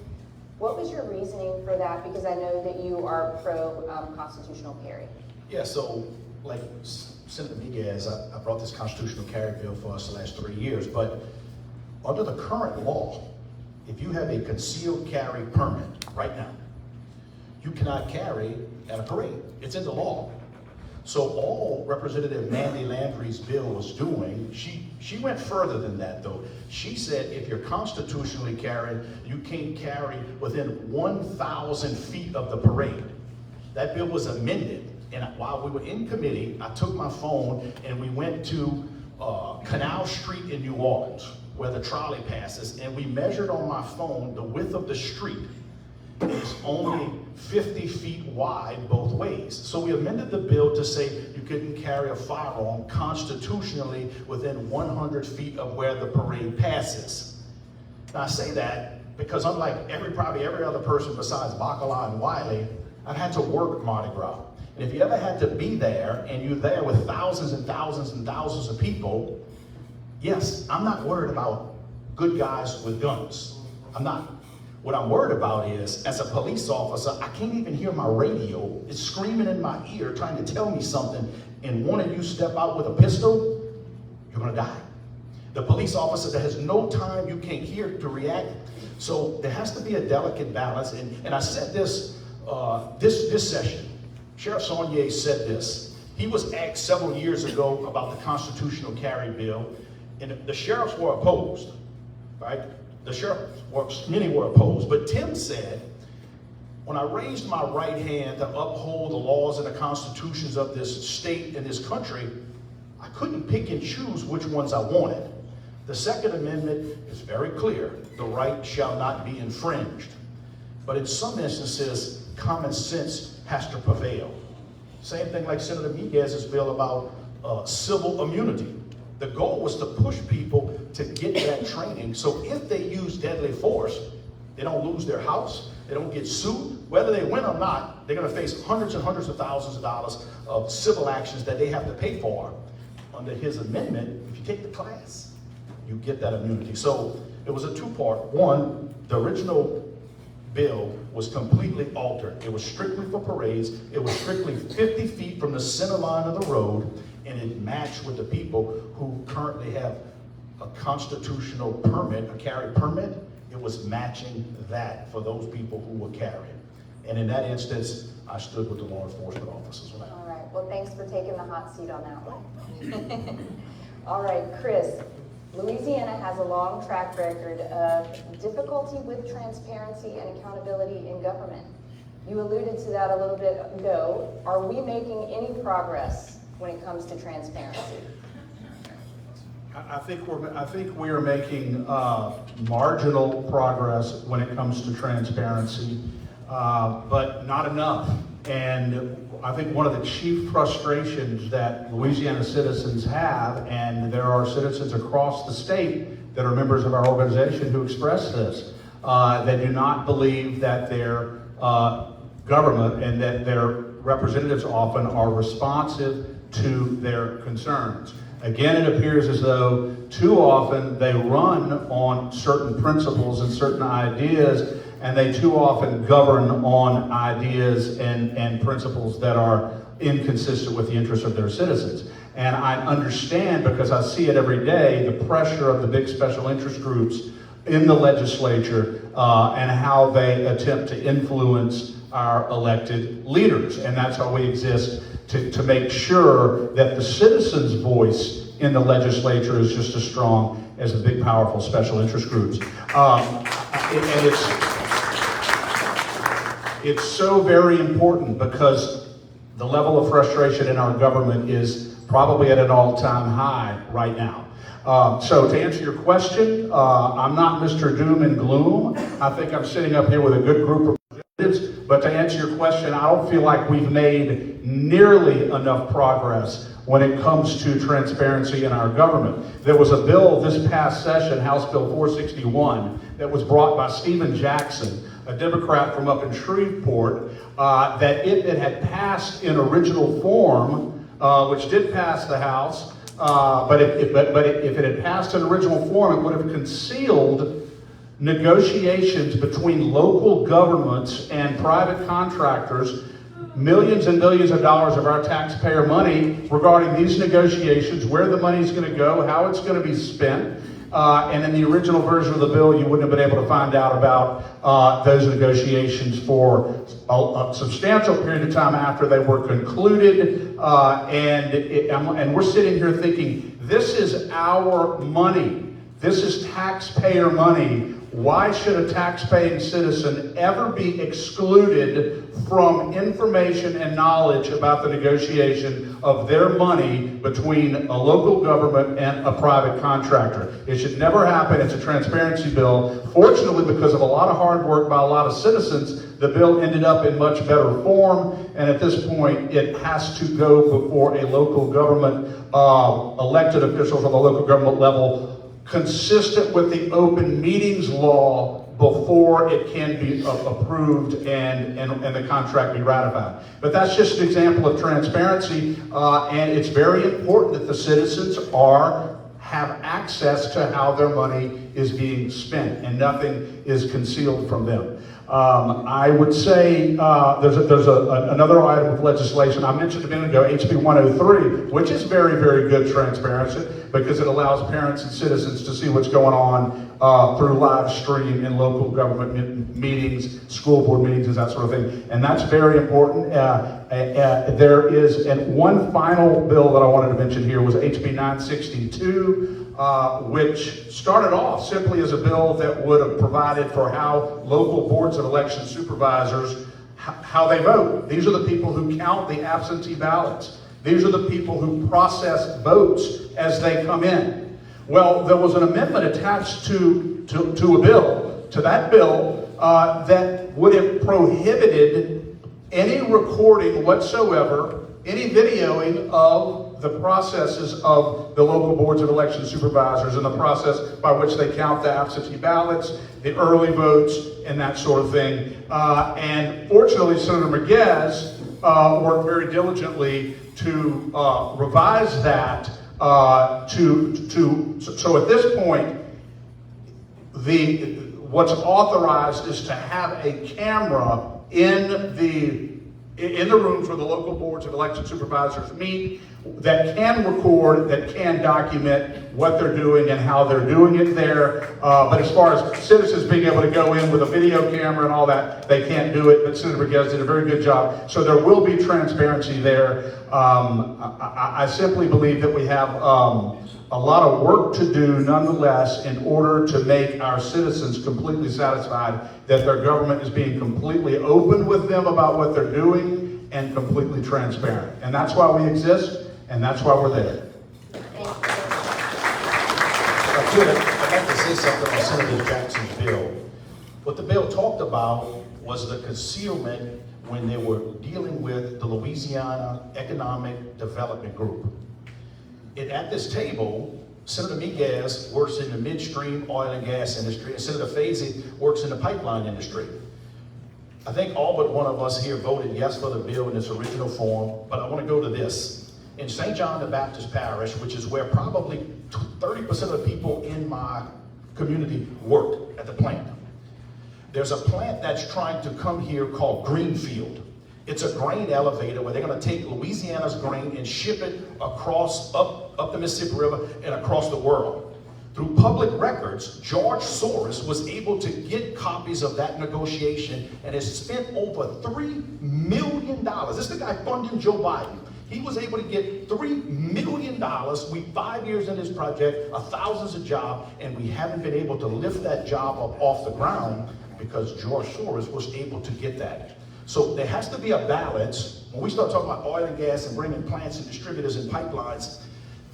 C: What was your reasoning for that? Because I know that you are pro-constitutional carry.
H: Yeah, so like Senator Miguez, I brought this constitutional carry bill for us the last 3 years, but under the current law, if you have a concealed carry permit right now, you cannot carry at a parade. It's in the law. So all Representative Mandy Landry's bill was doing, she went further than that though. She said if you're constitutionally carrying, you can't carry within 1,000 feet of the parade. That bill was amended. And while we were in committee, I took my phone and we went to Canal Street in New Orleans, where the trolley passes, and we measured on my phone the width of the street. It's only 50 feet wide both ways. So we amended the bill to say you couldn't carry a firearm constitutionally within 100 feet of where the parade passes. Now I say that because unlike probably every other person besides Bacala and Wiley, I've had to work Mardi Gras. And if you ever had to be there, and you're there with thousands and thousands and thousands of people, yes, I'm not worried about good guys with guns. I'm not. What I'm worried about is, as a police officer, I can't even hear my radio. It's screaming in my ear, trying to tell me something, and one of you step out with a pistol, you're gonna die. The police officer that has no time, you can't hear to react. So there has to be a delicate balance, and I said this, this session. Sheriff Saunier said this. He was asked several years ago about the constitutional carry bill, and the sheriffs were opposed, right? Many were opposed, but Tim said, when I raised my right hand to uphold the laws and the constitutions of this state and this country, I couldn't pick and choose which ones I wanted. The Second Amendment is very clear. The right shall not be infringed. But in some instances, common sense has to prevail. Same thing like Senator Miguez's bill about civil immunity. The goal was to push people to get that training, so if they use deadly force, they don't lose their house, they don't get sued. Whether they win or not, they're gonna face hundreds and hundreds of thousands of dollars of civil actions that they have to pay for. Under his amendment, if you take the class, you get that immunity. So it was a two-part. One, the original bill was completely altered. It was strictly for parades. It was strictly 50 feet from the center line of the road, and it matched with the people who currently have a constitutional permit, a carry permit. It was matching that for those people who were carrying. And in that instance, I stood with the law enforcement officers on that.
C: All right, well, thanks for taking the hot seat on that one. All right, Chris, Louisiana has a long track record of difficulty with transparency and accountability in government. You alluded to that a little bit ago. Are we making any progress when it comes to transparency?
I: I think we are making marginal progress when it comes to transparency, but not enough. And I think one of the chief frustrations that Louisiana citizens have, and there are citizens across the state that are members of our organization who express this, they do not believe that their government and that their representatives often are responsive to their concerns. Again, it appears as though too often they run on certain principles and certain ideas, and they too often govern on ideas and principles that are inconsistent with the interests of their citizens. And I understand, because I see it every day, the pressure of the big special interest groups in the legislature and how they attempt to influence our elected leaders. And that's how we exist, to make sure that the citizens' voice in the legislature is just as strong as the big, powerful special interest groups. And it's so very important, because the level of frustration in our government is probably at an all-time high right now. So to answer your question, I'm not Mr. Doom and Gloom. I think I'm sitting up here with a good group of representatives. But to answer your question, I don't feel like we've made nearly enough progress when it comes to transparency in our government. There was a bill this past session, House Bill 461, that was brought by Stephen Jackson, a Democrat from up in Shreveport, that if it had passed in original form, which did pass the House, but if it had passed in original form, it would have concealed negotiations between local governments and private contractors, millions and millions of dollars of our taxpayer money regarding these negotiations, where the money is going to go, how it's going to be spent. And in the original version of the bill, you wouldn't have been able to find out about those negotiations for a substantial period of time after they were concluded. And we're sitting here thinking, this is our money. This is taxpayer money. Why should a taxpaying citizen ever be excluded from information and knowledge about the negotiation of their money between a local government and a private contractor? It should never happen. It's a transparency bill. Fortunately, because of a lot of hard work by a lot of citizens, the bill ended up in much better form. And at this point, it has to go before a local government, elected officials on the local government level, consistent with the open meetings law, before it can be approved and the contract be ratified. But that's just an example of transparency, and it's very important that the citizens have access to how their money is being spent, and nothing is concealed from them. I would say there's another item of legislation I mentioned a minute ago, HB 103, which is very, very good transparency, because it allows parents and citizens to see what's going on through live stream in local government meetings, school board meetings, and that sort of thing. And that's very important. There is, and one final bill that I wanted to mention here was HB 962, which started off simply as a bill that would have provided for how local boards of election supervisors, how they vote. These are the people who count the absentee ballots. These are the people who process votes as they come in. Well, there was an amendment attached to that bill, that would have prohibited any recording whatsoever any videoing of the processes of the local boards of election supervisors and the process by which they count the absentee ballots, the early votes, and that sort of thing. And fortunately, Senator Miguez worked very diligently to revise that so at this point, what's authorized is to have a camera in the rooms where the local boards of election supervisors meet that can record, that can document what they're doing and how they're doing it there. But as far as citizens being able to go in with a video camera and all that, they can't do it. But Senator Miguez did a very good job. So there will be transparency there. I simply believe that we have a lot of work to do nonetheless in order to make our citizens completely satisfied that their government is being completely open with them about what they're doing and completely transparent. And that's why we exist, and that's why we're there.
H: I'd like to say something on Senator Jackson's bill. What the bill talked about was the concealment when they were dealing with the Louisiana Economic Development Group. And at this table, Senator Miguez works in the midstream oil and gas industry, and Senator Fazy works in the pipeline industry. I think all but one of us here voted yes for the bill in its original form, but I want to go to this. In St. John the Baptist Parish, which is where probably 30% of the people in my community work at the plant, there's a plant that's trying to come here called Greenfield. It's a grain elevator where they're going to take Louisiana's grain and ship it across up the Mississippi River and across the world. Through public records, George Soros was able to get copies of that negotiation and has spent over $3 million. This is the guy funding Joe Biden. He was able to get $3 million. We 5 years in this project, thousands of jobs, and we haven't been able to lift that job up off the ground because George Soros was able to get that. So there has to be a balance. When we start talking about oil and gas and bringing plants and distributors and pipelines,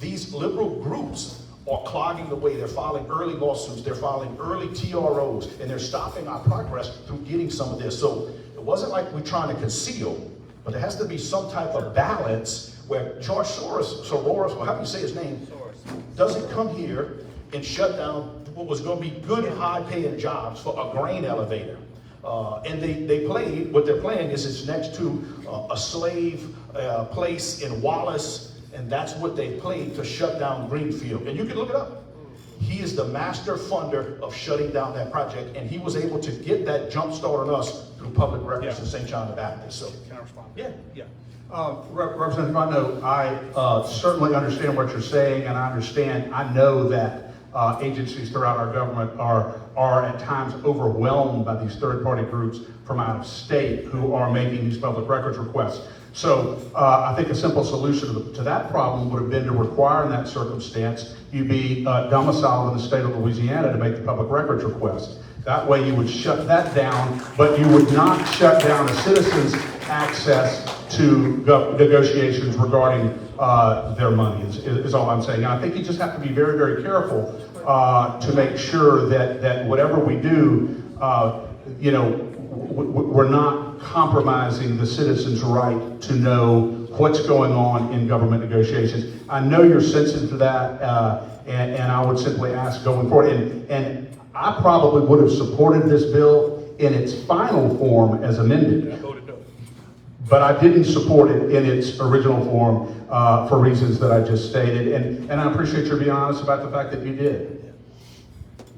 H: these liberal groups are clogging the way. They're filing early lawsuits, they're filing early TROs, and they're stopping our progress through getting some of this. So it wasn't like we're trying to conceal, but there has to be some type of balance where George Soros, or however you say his name, doesn't come here and shut down what was going to be good, high-paying jobs for a grain elevator. And what they're playing is it's next to a slave place in Wallace, and that's what they played to shut down Greenfield. And you can look it up. He is the master funder of shutting down that project, and he was able to get that jump start on us through public records in St. John the Baptist. So,
I: Can I respond?
H: yeah.
I: Representative Vano, I certainly understand what you're saying, and I know that agencies throughout our government are at times overwhelmed by these third-party groups from out of state who are making these public records requests. So I think a simple solution to that problem would have been to require in that circumstance you be domiciled in the state of Louisiana to make the public records request. That way you would shut that down, but you would not shut down a citizen's access to negotiations regarding their money, is all I'm saying. And I think you just have to be very, very careful to make sure that whatever we do, we're not compromising the citizens' right to know what's going on in government negotiations. I know you're sensitive to that, and I would simply ask going forward, and I probably would have supported this bill in its final form as amended. But I didn't support it in its original form for reasons that I just stated, and I appreciate your being honest about the fact that you did.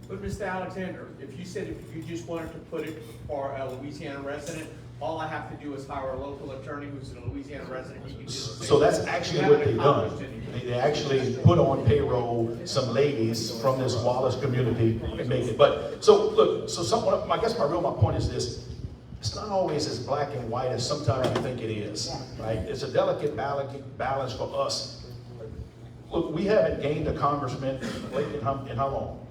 J: But Mr. Alexander, if you said if you just wanted to put it for a Louisiana resident, all I have to do is hire a local attorney who's a Louisiana resident. He can just
H: So that's actually what they've done. They actually put on payroll some ladies from this Wallace community and make it. But so look, I guess my point is this. It's not always as black and white as sometimes you think it is, right? It's a delicate balance for us. Look, we haven't gained a congressman in how long?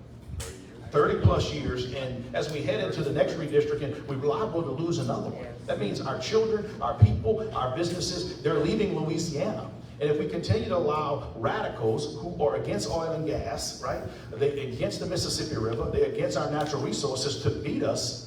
H: 30 plus years, and as we head into the next redistricting, we're liable to lose another one. That means our children, our people, our businesses, they're leaving Louisiana. And if we continue to allow radicals who are against oil and gas, right? They're against the Mississippi River, they're against our natural resources to beat us,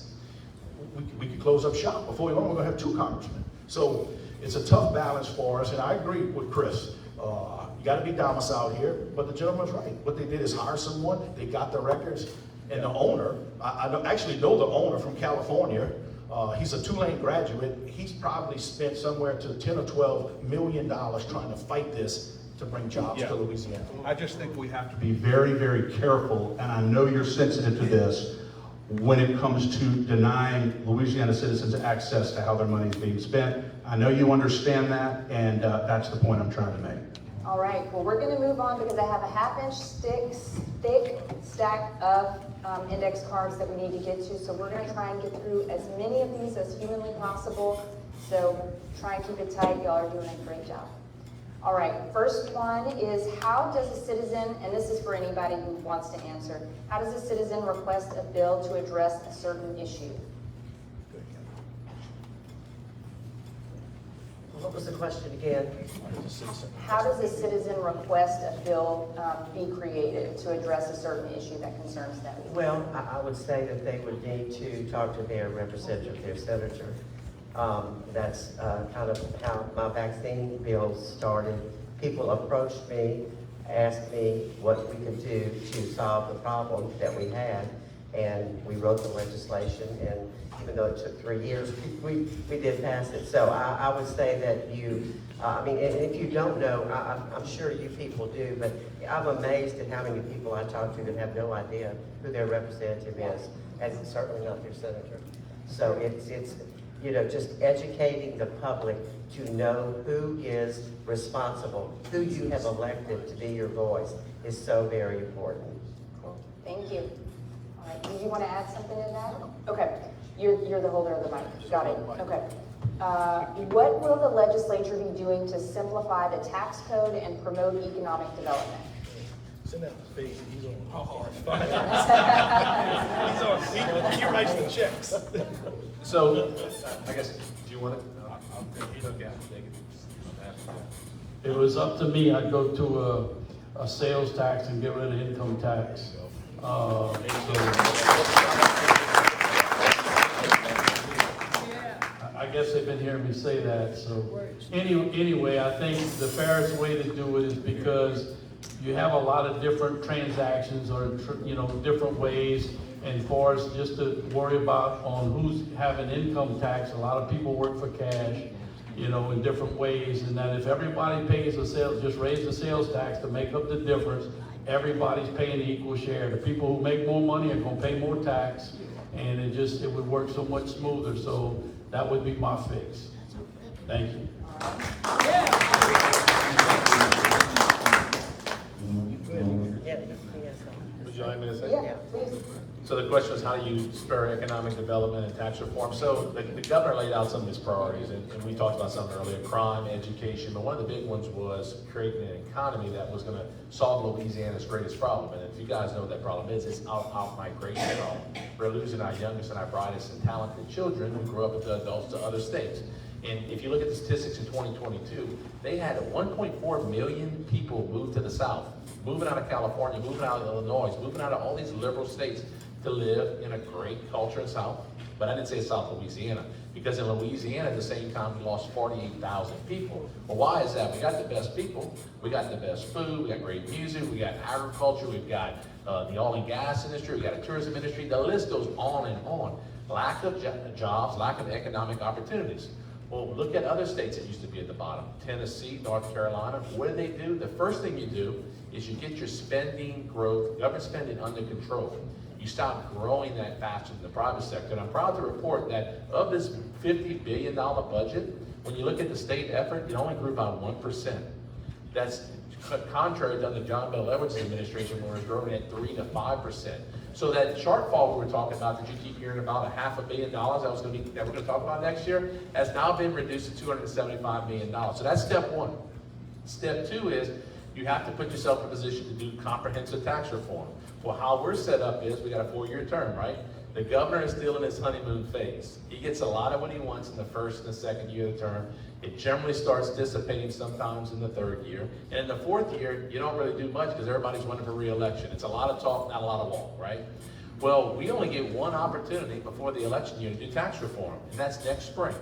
H: we could close up shop. Before we long, we're going to have 2 congressmen. So it's a tough balance for us, and I agree with Chris. You gotta be domiciled here, but the gentleman's right. What they did is hire someone, they got the records, and the owner, actually know the owner from California. He's a Tulane graduate. He's probably spent somewhere to 10 or 12 million dollars trying to fight this to bring jobs to Louisiana.
I: I just think we have to be very, very careful, and I know you're sensitive to this, when it comes to denying Louisiana citizens access to how their money is being spent. I know you understand that, and that's the point I'm trying to make.
C: All right, well, we're gonna move on because I have a half-inch thick stack of index cards that we need to get to. So we're gonna try and get through as many of these as humanly possible. So try and keep it tight. Y'all are doing a great job. All right, first one is, how does a citizen, and this is for anybody who wants to answer, how does a citizen request a bill to address a certain issue?
G: What was the question again?
C: How does a citizen request a bill be created to address a certain issue that concerns them?
G: Well, I would say that they would need to talk to their representative, their senator. That's kind of how my vaccine bill started. People approached me, asked me what we could do to solve the problem that we had, and we wrote the legislation, and even though it took 3 years, we did pass it. So I would say that you, I mean, and if you don't know, I'm sure you people do, but I'm amazed at how many people I talk to that have no idea who their representative is, and it's certainly not their senator. So it's you know, just educating the public to know who is responsible, who you have elected to be your voice is so very important.
C: Cool. Thank you. All right, do you want to add something to that? Okay, you're the holder of the mic. Got it. Okay. What will the legislature be doing to simplify the tax code and promote economic development?
H: Send that to Faith. He's on. He writes the checks.
E: So, I guess, do you want it?
D: If it was up to me, I'd go to a sales tax and get rid of income tax. I guess they've been hearing me say that. So anyway, I think the fairest way to do it is because you have a lot of different transactions or different ways. And for us just to worry about on who's having income tax, a lot of people work for cash, in different ways. And that if everybody pays just raise the sales tax to make up the difference, everybody's paying an equal share. The people who make more money are gonna pay more tax, and it would work so much smoother. So that would be my fix. Thank you.
E: Would you like me to say?
C: Yeah, please.
E: So the question was, how do you spur economic development and tax reform? So the governor laid out some of his priorities, and we talked about some earlier, crime, education, but one of the big ones was creating an economy that was gonna solve Louisiana's greatest problem. And if you guys know what that problem is, it's out-migration problem. We're losing our youngest and our brightest and talented children who grew up with the adults to other states. And if you look at the statistics in 2022, they had 1.4 million people move to the South, moving out of California, moving out of Illinois, moving out of all these liberal states to live in a great culture in South. But I didn't say South Louisiana, because in Louisiana at the same time we lost 48,000 people. Well, why is that? We got the best people, we got the best food, we got great music, we got agriculture, we've got the oil and gas industry, we got a tourism industry, the list goes on and on. Lack of jobs, lack of economic opportunities. Well, look at other states that used to be at the bottom. Tennessee, North Carolina, what do? The first thing you do is you get your spending growth, government spending under control. You stop growing that faster than the private sector. And I'm proud to report that of this $50 billion budget, when you look at the state effort, it only grew by 1%. That's contrary to under John Bell Edwards' administration, where it's growing at 3 to 5%. So that shortfall we were talking about, that you keep hearing about, $500 million that we're going to talk about next year, has now been reduced to $275 million. So that's step one. Step two is you have to put yourself in a position to do comprehensive tax reform. Well, how we're set up is we got a 4-year term, right? The governor is still in his honeymoon phase. He gets a lot of what he wants in the first and the second year of the term. It generally starts dissipating sometimes in the third year. And in the fourth year, you don't really do much because everybody's running for re-election. It's a lot of talk, not a lot of walk, right? Well, we only get one opportunity before the election year to do tax reform, and that's next spring.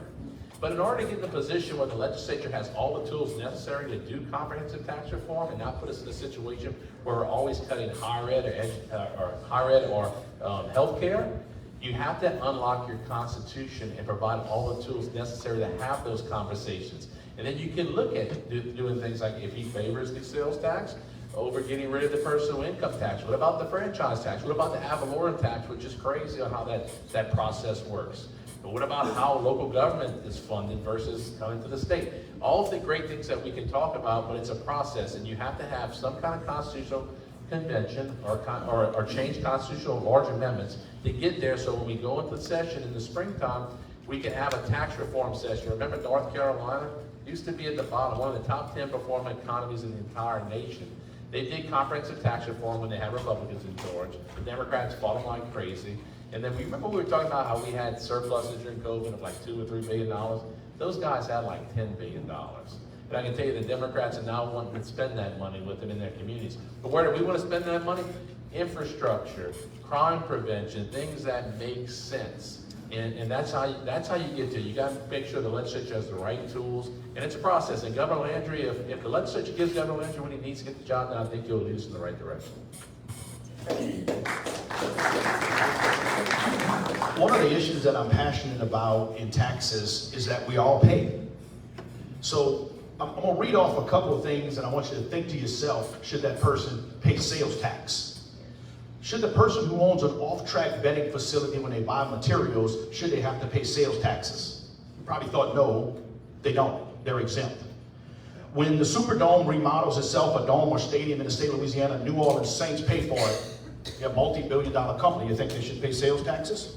E: But in order to get in a position where the legislature has all the tools necessary to do comprehensive tax reform and not put us in a situation where we're always cutting higher ed or healthcare, you have to unlock your Constitution and provide all the tools necessary to have those conversations. And then you can look at doing things like if he favors the sales tax over getting rid of the personal income tax. What about the franchise tax? What about the ad valorem tax, which is crazy on how that process works? But what about how local government is funded versus coming to the state? All of the great things that we can talk about, but it's a process, and you have to have some kind of constitutional convention or change constitutional large amendments to get there, so when we go into the session in the springtime, we can have a tax reform session. Remember North Carolina used to be at the bottom, one of the top 10 performing economies in the entire nation. They did comprehensive tax reform when they had Republicans in charge. The Democrats fought them like crazy. And then we remember we were talking about how we had surpluses during COVID of like $2 or $3 billion. Those guys had like $10 billion. And I can tell you the Democrats are now wanting to spend that money with them in their communities. But where do we want to spend that money? Infrastructure, crime prevention, things that make sense. And that's how you get to it. You got to make sure the legislature has the right tools. And it's a process. And Governor Landry, if the legislature gives Governor Landry what he needs to get the job done, I think you'll lead us in the right direction.
H: One of the issues that I'm passionate about in taxes is that we all pay. So I'm going to read off a couple of things, and I want you to think to yourself, should that person pay sales tax? Should the person who owns an off-track betting facility, when they buy materials, should they have to pay sales taxes? You probably thought, no, they don't. They're exempt. When the Superdome remodels itself, a dome or stadium in the state of Louisiana, New Orleans Saints pay for it. You're a multi-billion-dollar company. You think they should pay sales taxes?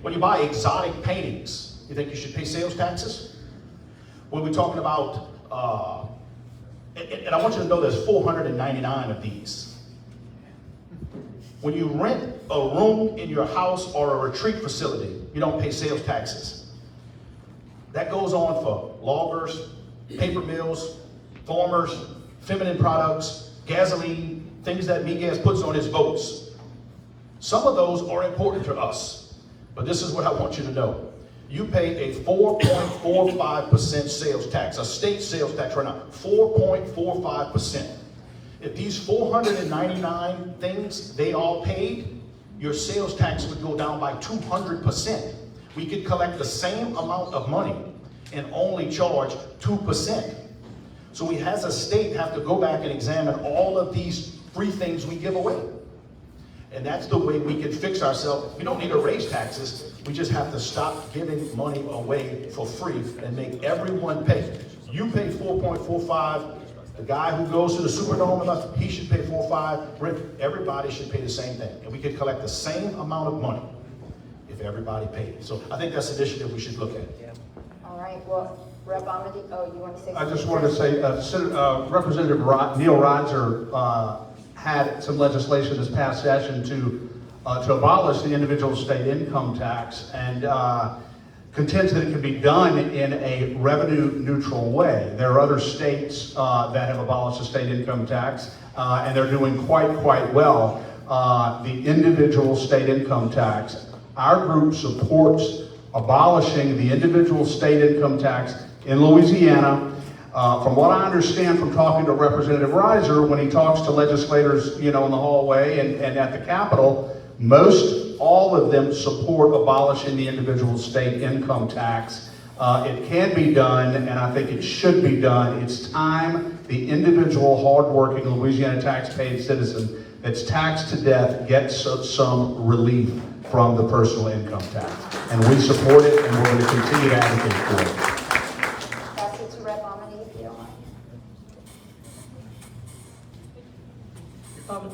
H: When you buy exotic paintings, you think you should pay sales taxes? When we're talking about, and I want you to know there's 499 of these. When you rent a room in your house or a retreat facility, you don't pay sales taxes. That goes on for loggers, paper mills, farmers, feminine products, gasoline, things that Miguez puts on his boats. Some of those are important to us, but this is what I want you to know. You pay a 4.45% sales tax, a state sales tax right now, 4.45%. If these 499 things, they all paid, your sales tax would go down by 200%. We could collect the same amount of money and only charge 2%. So we as a state have to go back and examine all of these free things we give away. And that's the way we can fix ourselves. We don't need to raise taxes. We just have to stop giving money away for free and make everyone pay. You pay 4.45. The guy who goes to the Superdome, he should pay 4.5. Everybody should pay the same thing. And we could collect the same amount of money if everybody paid. So I think that's an initiative we should look at.
C: Yeah. All right, well, Rep. Amity, you want to say something?
I: I just wanted to say, Representative Neil Reiser had some legislation this past session to abolish the individual state income tax, and contends that it can be done in a revenue-neutral way. There are other states that have abolished the state income tax, and they're doing quite well. The individual state income tax, our group supports abolishing the individual state income tax in Louisiana. From what I understand from talking to Representative Reiser, when he talks to legislators, in the hallway and at the Capitol, all of them support abolishing the individual state income tax. It can be done, and I think it should be done. It's time the individual, hardworking Louisiana tax-paying citizen that's taxed to death gets some relief from the personal income tax. And we support it, and we're going to continue to advocate for it.
C: Pass it to Rep. Amity, if you don't mind.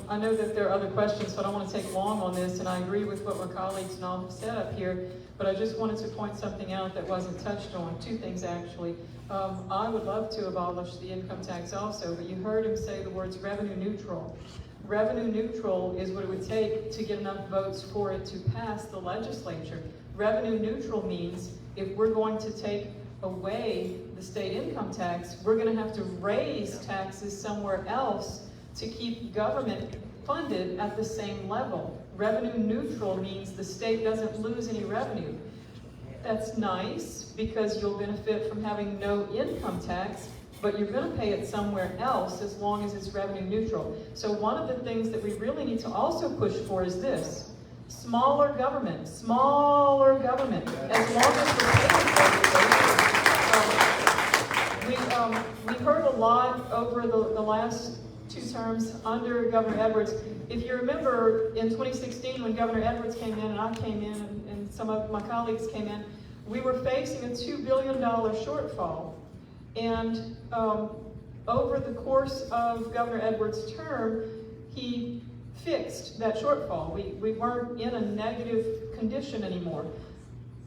F: I know that there are other questions, so I don't want to take long on this, and I agree with what my colleagues and all have said up here, but I just wanted to point something out that wasn't touched on. Two things, actually. I would love to abolish the income tax also, but you heard him say the words revenue neutral. Revenue neutral is what it would take to get enough votes for it to pass the legislature. Revenue neutral means if we're going to take away the state income tax, we're going to have to raise taxes somewhere else to keep government funded at the same level. Revenue neutral means the state doesn't lose any revenue. That's nice, because you'll benefit from having no income tax, but you're going to pay it somewhere else as long as it's revenue neutral. So one of the things that we really need to also push for is this: smaller government, smaller government. As long as we're paying for everything. We heard a lot over the last 2 terms under Governor Edwards. If you remember, in 2016, when Governor Edwards came in and I came in and some of my colleagues came in, we were facing a $2 billion shortfall. And over the course of Governor Edwards' term, he fixed that shortfall. We weren't in a negative condition anymore.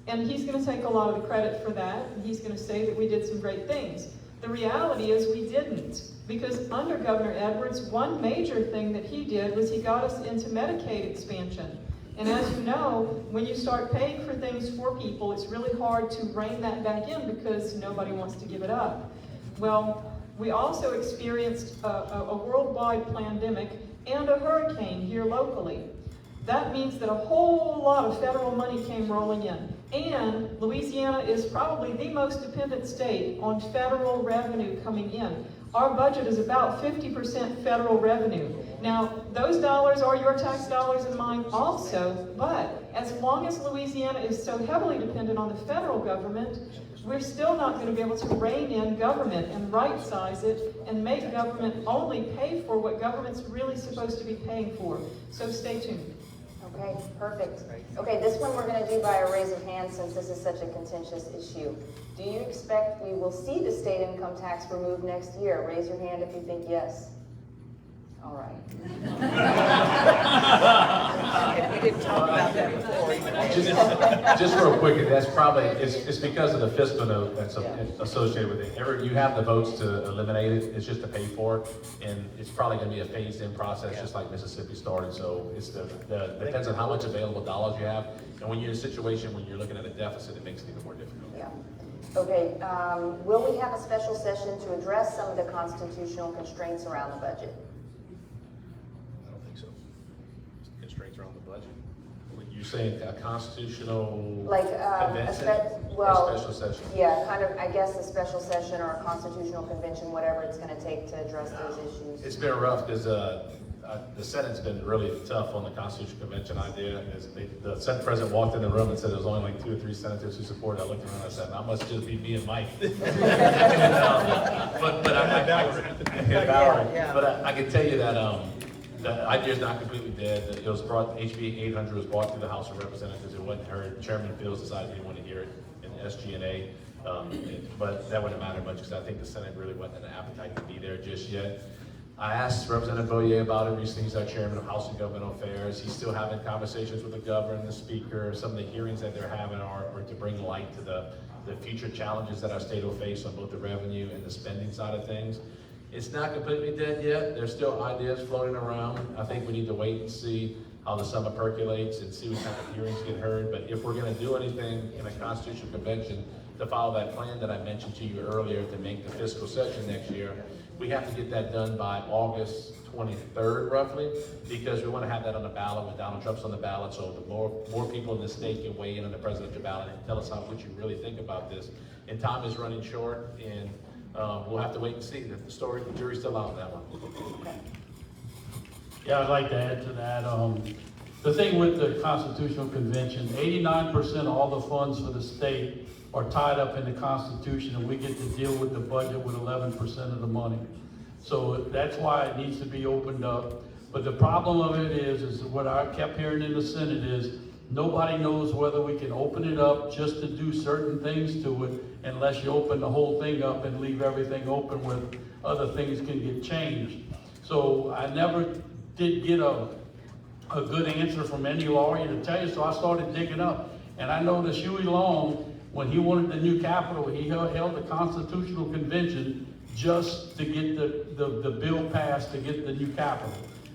F: And he's going to take a lot of the credit for that, and he's going to say that we did some great things. The reality is we didn't, because under Governor Edwards, one major thing that he did was he got us into Medicaid expansion. And as you know, when you start paying for things for people, it's really hard to rein that back in because nobody wants to give it up. Well, we also experienced a worldwide pandemic and a hurricane here locally. That means that a whole lot of federal money came rolling in. And Louisiana is probably the most dependent state on federal revenue coming in. Our budget is about 50% federal revenue. Now, those dollars are your tax dollars and mine also, but as long as Louisiana is so heavily dependent on the federal government, we're still not going to be able to rein in government and right-size it and make government only pay for what government's really supposed to be paying for. So stay tuned.
C: Okay, perfect. Okay, this one we're going to do by a raise of hands since this is such a contentious issue. Do you expect we will see the state income tax removed next year? Raise your hand if you think yes. All right.
G: We didn't talk about that before.
E: Just real quick, that's probably, it's because of the fiscal note that's associated with it. You have the votes to eliminate it, it's just to pay for it, and it's probably gonna be a phased-in process, just like Mississippi started, so it's depends on how much available dollars you have, and when you're in a situation when you're looking at a deficit, it makes it even more difficult.
C: Yeah. Okay, will we have a special session to address some of the constitutional constraints around the budget?
E: I don't think so. Constraints around the budget. When you're saying a constitutional
C: Like
E: convention,
C: well,
E: a special session?
C: Yeah, kind of, I guess a special session or a constitutional convention, whatever it's going to take to address those issues.
E: It's been rough because the Senate's been really tough on the Constitutional Convention idea. The Senate President walked in the room and said there was only like 2 or 3 senators who supported it. I looked around and I said, I must just be me and Mike. But I can tell you that the idea is not completely dead. It was brought, HB 800 was brought through the House of Representatives. It wasn't heard. Chairman Fields decided he didn't want to hear it in SG&A. But that wouldn't matter much because I think the Senate really wasn't an appetite to be there just yet. I asked Representative Bayou about it recently. He's our chairman of House and Government Affairs. He's still having conversations with the governor and the speaker. Some of the hearings that they're having are to bring light to the future challenges that our state will face on both the revenue and the spending side of things. It's not completely dead yet. There's still ideas floating around. I think we need to wait and see how the summer percolates and see what kind of hearings get heard. But if we're going to do anything in a constitutional convention to follow that plan that I mentioned to you earlier to make the fiscal session next year, we have to get that done by August 23rd, roughly, because we want to have that on the ballot when Donald Trump's on the ballot, so the more people in the state can weigh in on the presidential ballot and tell us what you really think about this. And time is running short, and we'll have to wait and see. The jury's still out on that one.
D: Yeah, I'd like to add to that. The thing with the Constitutional Convention, 89% of all the funds for the state are tied up in the Constitution, and we get to deal with the budget with 11% of the money. So that's why it needs to be opened up. But the problem of it is what I kept hearing in the Senate is nobody knows whether we can open it up just to do certain things to it unless you open the whole thing up and leave everything open where other things can get changed. So I never did get a good answer from any lawyer to tell you, so I started digging up. And I know that Huey Long, when he wanted the new Capitol, he held the Constitutional Convention just to get the bill passed to get the new Capitol.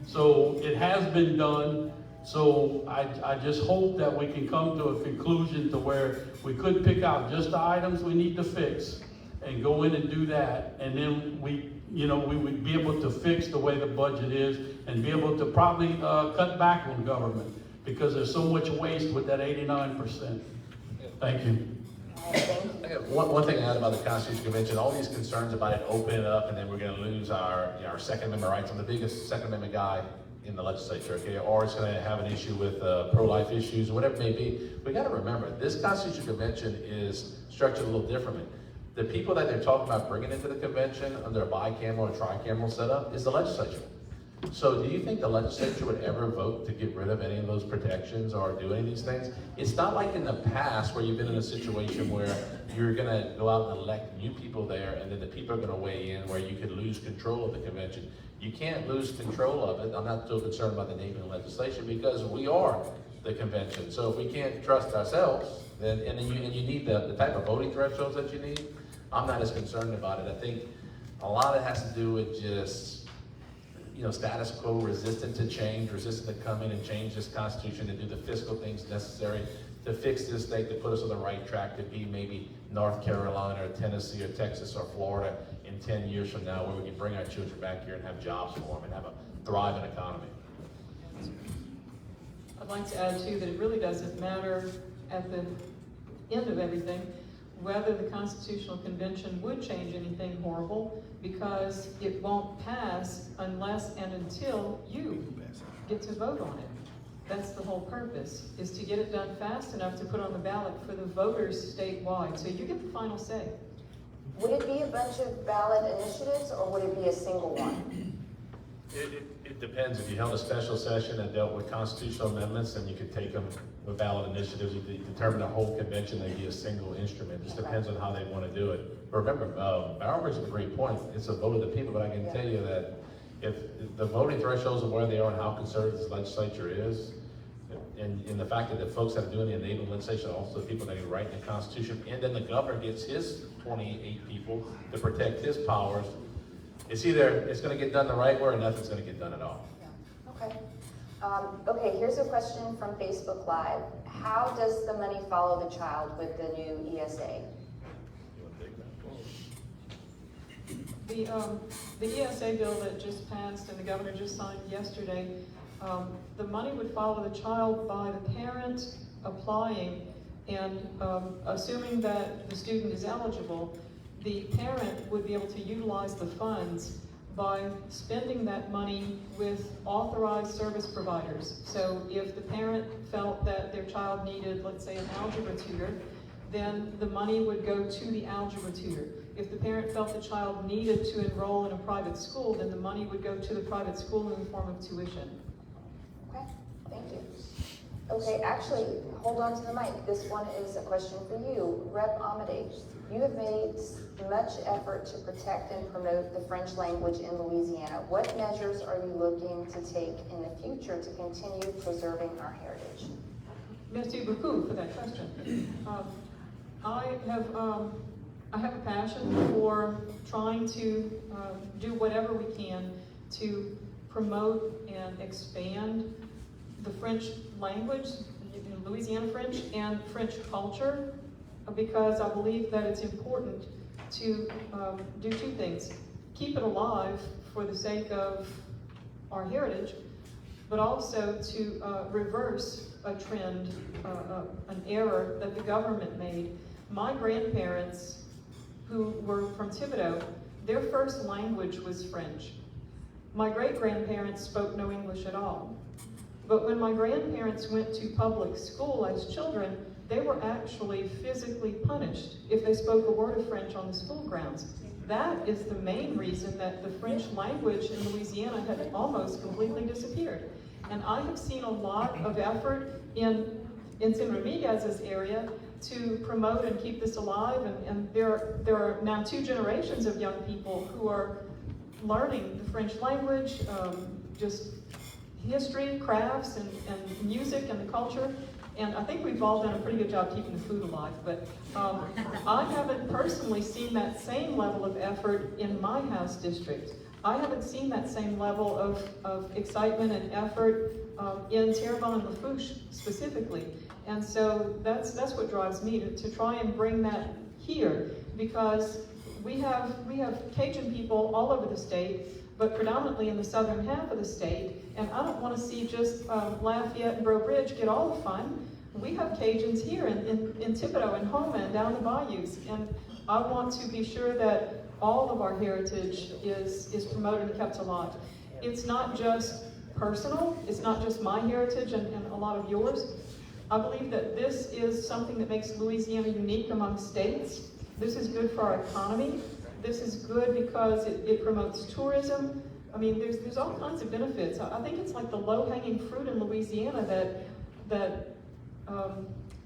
D: So it has been done. So I just hope that we can come to a conclusion to where we could pick out just the items we need to fix and go in and do that. And then we would be able to fix the way the budget is and be able to probably cut back on government because there's so much waste with that 89%. Thank you.
C: All right, thank you.
E: I got one thing to add about the Constitution Convention, all these concerns about it opening up and then we're gonna lose our Second Amendment rights. I'm the biggest Second Amendment guy in the legislature, okay? Or it's gonna have an issue with pro-life issues, or whatever it may be. We gotta remember, this Constitution Convention is structured a little differently. The people that they're talking about bringing into the convention under a bicameral or tricameral setup is the legislature. So do you think the legislature would ever vote to get rid of any of those protections or do any of these things? It's not like in the past where you've been in a situation where you're gonna go out and elect new people there and then the people are gonna weigh in where you could lose control of the convention. You can't lose control of it. I'm not so concerned about the naming legislation because we are the convention. So if we can't trust ourselves, then you need the type of voting thresholds that you need, I'm not as concerned about it. I think a lot of it has to do with just status quo, resistant to change, resistant to come in and change this Constitution and do the fiscal things necessary to fix this state, to put us on the right track to be maybe North Carolina or Tennessee or Texas or Florida in 10 years from now, where we can bring our children back here and have jobs for them and have a thriving economy.
F: I'd like to add too that it really doesn't matter at the end of everything whether the Constitutional Convention would change anything horrible, because it won't pass unless and until you get to vote on it. That's the whole purpose, is to get it done fast enough to put on the ballot for the voters statewide, so you get the final say.
C: Would it be a bunch of ballot initiatives, or would it be a single one?
E: It depends. If you held a special session that dealt with constitutional amendments, then you could take them with ballot initiatives. You determine the whole convention, they'd be a single instrument. It just depends on how they want to do it. But remember, Barrow brings up a great point. It's a vote of the people, but I can tell you that if the voting thresholds of where they are and how conservative this legislature is, and the fact that the folks that are doing the enabling legislation are also the people that are writing the Constitution, and then the governor gets his 28 people to protect his powers, it's either it's going to get done the right way or nothing's going to get done at all.
C: Yeah. Okay. Okay, here's a question from Facebook Live. How does the money follow the child with the new ESA?
F: The ESA bill that just passed and the governor just signed yesterday, the money would follow the child by the parent applying, and assuming that the student is eligible, the parent would be able to utilize the funds by spending that money with authorized service providers. So if the parent felt that their child needed, let's say, an algebra tutor, then the money would go to the algebra tutor. If the parent felt the child needed to enroll in a private school, then the money would go to the private school in the form of tuition.
C: Okay, thank you. Okay, actually, hold on to the mic. This one is a question for you. Rep. Amade, you have made much effort to protect and promote the French language in Louisiana. What measures are you looking to take in the future to continue preserving our heritage?
F: Merci beaucoup for that question. I have a passion for trying to do whatever we can to promote and expand the French language, Louisiana French, and French culture, because I believe that it's important to do two things. Keep it alive for the sake of our heritage, but also to reverse a trend, an error that the government made. My grandparents, who were from Thibodeau, their first language was French. My great-grandparents spoke no English at all. But when my grandparents went to public school as children, they were actually physically punished if they spoke a word of French on the school grounds. That is the main reason that the French language in Louisiana had almost completely disappeared. And I have seen a lot of effort in San Ramiguez's area to promote and keep this alive, and there are now 2 generations of young people who are learning the French language, just history, crafts, and music and the culture. And I think we've all done a pretty good job keeping the food alive, but I haven't personally seen that same level of effort in my house district. I haven't seen that same level of excitement and effort in Terrebonne and Lafourche specifically. And so that's what drives me to try and bring that here, because we have Cajun people all over the state, but predominantly in the southern half of the state, and I don't want to see just Lafayette and Breaux Bridge get all the fun. We have Cajuns here in Thibodaux and Houma and down the bayous, and I want to be sure that all of our heritage is promoted and kept alive. It's not just personal, it's not just my heritage and a lot of yours. I believe that this is something that makes Louisiana unique among states. This is good for our economy. This is good because it promotes tourism. I mean, there's all kinds of benefits. I think it's like the low-hanging fruit in Louisiana that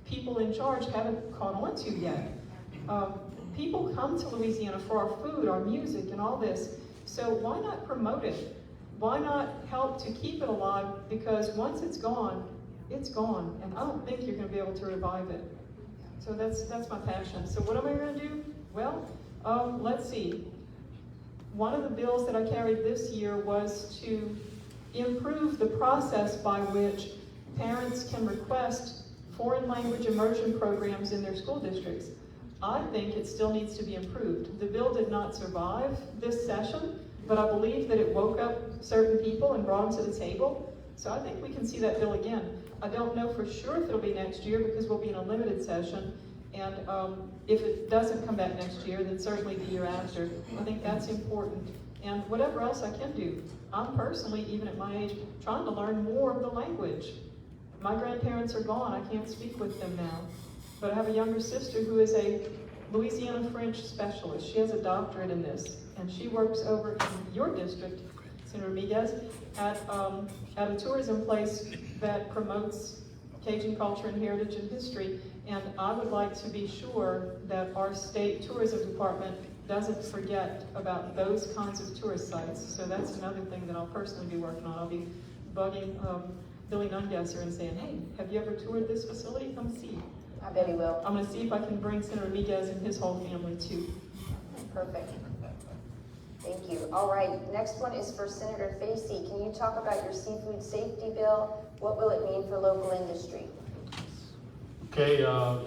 F: people in charge haven't caught on to yet. People come to Louisiana for our food, our music, and all this. So why not promote it? Why not help to keep it alive? Because once it's gone, and I don't think you're going to be able to revive it. So that's my passion. So what am I going to do? Well, let's see. One of the bills that I carried this year was to improve the process by which parents can request foreign language immersion programs in their school districts. I think it still needs to be improved. The bill did not survive this session, but I believe that it woke up certain people and brought them to the table. So I think we can see that bill again. I don't know for sure if it'll be next year because we'll be in a limited session. And if it doesn't come back next year, then certainly the year after. I think that's important. And whatever else I can do. I'm personally, even at my age, trying to learn more of the language. My grandparents are gone. I can't speak with them now. But I have a younger sister who is a Louisiana French specialist. She has a doctorate in this. And she works over in your district, Senator Miguez, at a tourism place that promotes Cajun culture and heritage and history. And I would like to be sure that our state tourism department doesn't forget about those kinds of tourist sites. So that's another thing that I'll personally be working on. I'll be bugging Billy Nungesser and saying, hey, have you ever toured this facility? Come see.
C: I bet he will.
F: I'm going to see if I can bring Senator Miguez and his whole family too.
C: Perfect. Thank you. All right, next one is for Senator Facey. Can you talk about your seafood safety bill? What will it mean for local industry?
D: Okay,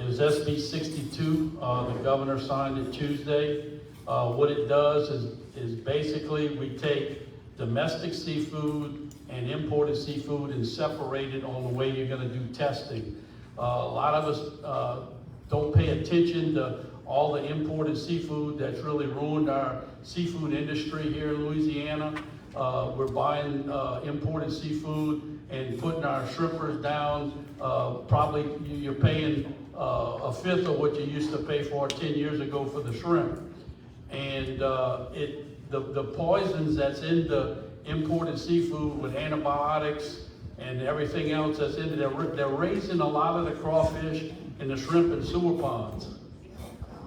D: is SB 62. The governor signed it Tuesday. What it does is basically we take domestic seafood and imported seafood and separate it on the way you're going to do testing. A lot of us don't pay attention to all the imported seafood that's really ruined our seafood industry here in Louisiana. We're buying imported seafood and putting our shrimpers down. Probably you're paying a fifth of what you used to pay for 10 years ago for the shrimp. And the poisons that's in the imported seafood with antibiotics and everything else that's in it, they're raising a lot of the crawfish in the shrimp and sewer ponds.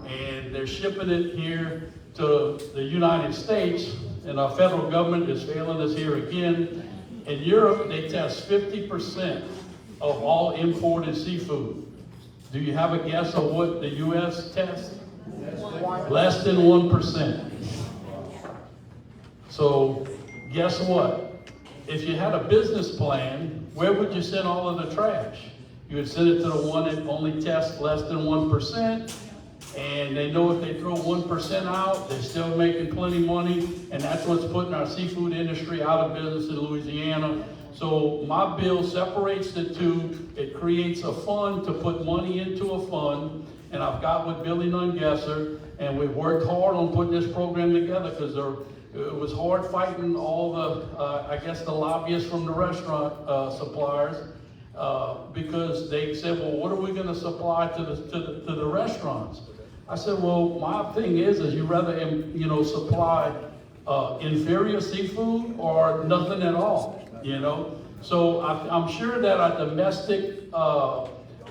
D: And they're shipping it here to the United States, and our federal government is failing us here again. In Europe, they test 50% of all imported seafood. Do you have a guess of what the U.S. tests? Less than 1%. So guess what? If you had a business plan, where would you send all of the trash? You would send it to the one that only tests less than 1%. And they know if they throw 1% out, they're still making plenty of money, and that's what's putting our seafood industry out of business in Louisiana. So my bill separates the two. It creates a fund to put money into a fund, and I've got with Billy Nungesser, and we've worked hard on putting this program together because it was hard fighting all the, I guess, the lobbyists from the restaurant suppliers because they said, well, what are we going to supply to the restaurants? I said, well, my thing is you rather, supply inferior seafood or nothing at all, So I'm sure that our domestic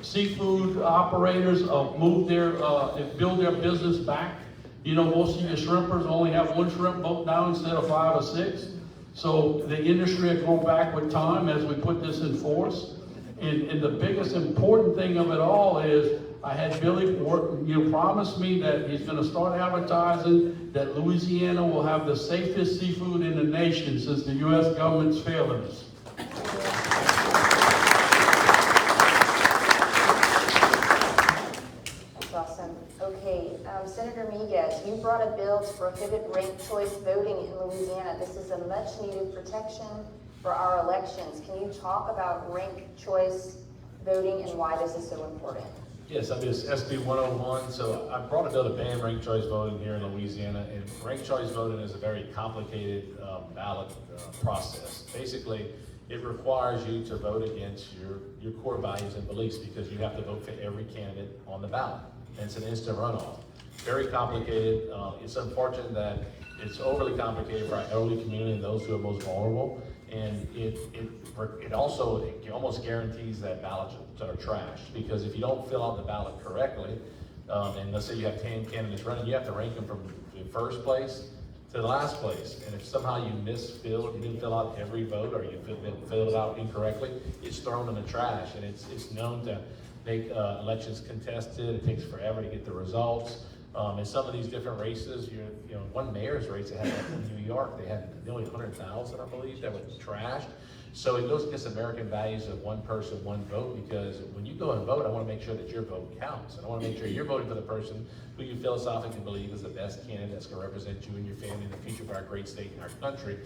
D: seafood operators build their business back. Most of your shrimpers only have one shrimp boat now instead of 5 or 6. So the industry will grow back with time as we put this in force. And the biggest important thing of it all is I had Billy promise me that he's going to start advertising that Louisiana will have the safest seafood in the nation since the U.S. government's failing us.
C: That's awesome. Okay, Senator Miguez, you brought a bill to prohibit ranked choice voting in Louisiana. This is a much-needed protection for our elections. Can you talk about ranked choice voting and why this is so important.
E: Yes, I mean, it's SB 101, so I brought a bill to ban ranked choice voting here in Louisiana, and ranked choice voting is a very complicated ballot process. Basically, it requires you to vote against your core values and beliefs because you have to vote for every candidate on the ballot. And it's an instant runoff. Very complicated. It's unfortunate that it's overly complicated for our elderly community and those who are most vulnerable. And it almost guarantees that ballots are trashed, because if you don't fill out the ballot correctly, and let's say you have 10 candidates running, you have to rank them from the first place to the last place. And if somehow you misfilled, you didn't fill out every vote, or you filled it out incorrectly, it's thrown in the trash. And it's known to make elections contested. It takes forever to get the results. In some of these different races, you know, one mayor's race they had in New York, they had nearly 100,000, I believe, that was trashed. So it goes against American values of one person, one vote, because when you go and vote, I want to make sure that your vote counts. And I want to make sure you're voting for the person who you philosophically believe is the best candidate that's going to represent you and your family in the future of our great state and our country,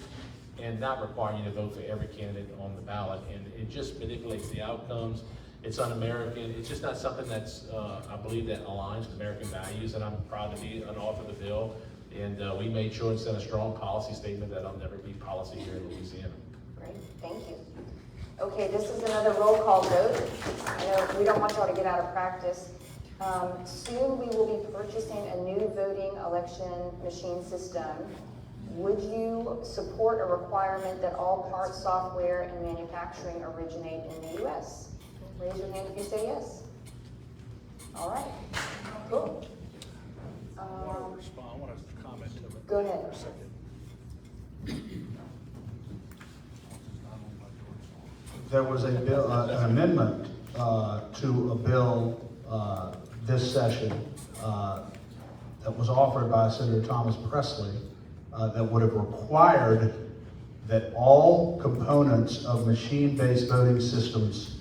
E: and not requiring you to vote for every candidate on the ballot. And it just manipulates the outcomes. It's un-American. It's just not something that's, I believe, that aligns with American values, and I'm proud to be an author of the bill. And we made sure and sent a strong policy statement that I'll never be policy here in Louisiana.
C: Great, thank you. Okay, this is another roll call vote. I know we don't want y'all to get out of practice. Soon we will be purchasing a new voting election machine system. Would you support a requirement that all parts, software, and manufacturing originate in the U.S.? Raise your hand if you say yes. All right, cool.
H: I want to respond. I want to comment to it.
C: Go ahead.
H: For a second.
I: There was a bill, an amendment to a bill this session that was offered by Senator Thomas Presley that would have required that all components of machine-based voting systems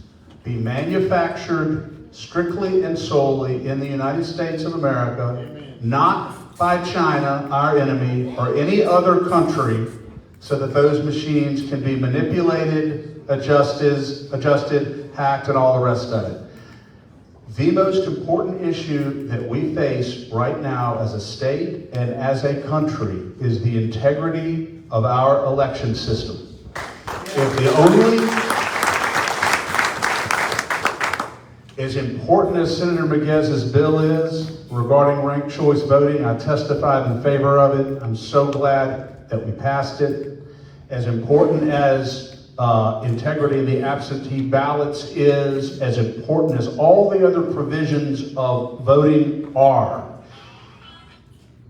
I: be manufactured strictly and solely in the United States of America, not by China, our enemy, or any other country, so that those machines can be manipulated, adjusted, hacked, and all the rest of it. The most important issue that we face right now as a state and as a country is the integrity of our election system. If the only, as important as Senator Miguez's bill is regarding ranked choice voting, I testified in favor of it. I'm so glad that we passed it. As important as integrity in the absentee ballots is, as important as all the other provisions of voting are,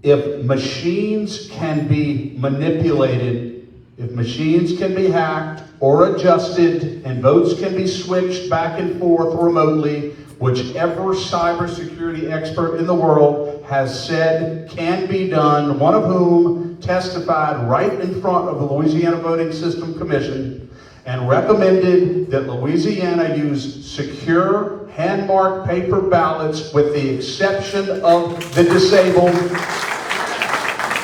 I: if machines can be manipulated, if machines can be hacked or adjusted, and votes can be switched back and forth remotely, whichever cybersecurity expert in the world has said can be done, one of whom testified right in front of the Louisiana Voting System Commission and recommended that Louisiana use secure hand-marked paper ballots with the exception of the disabled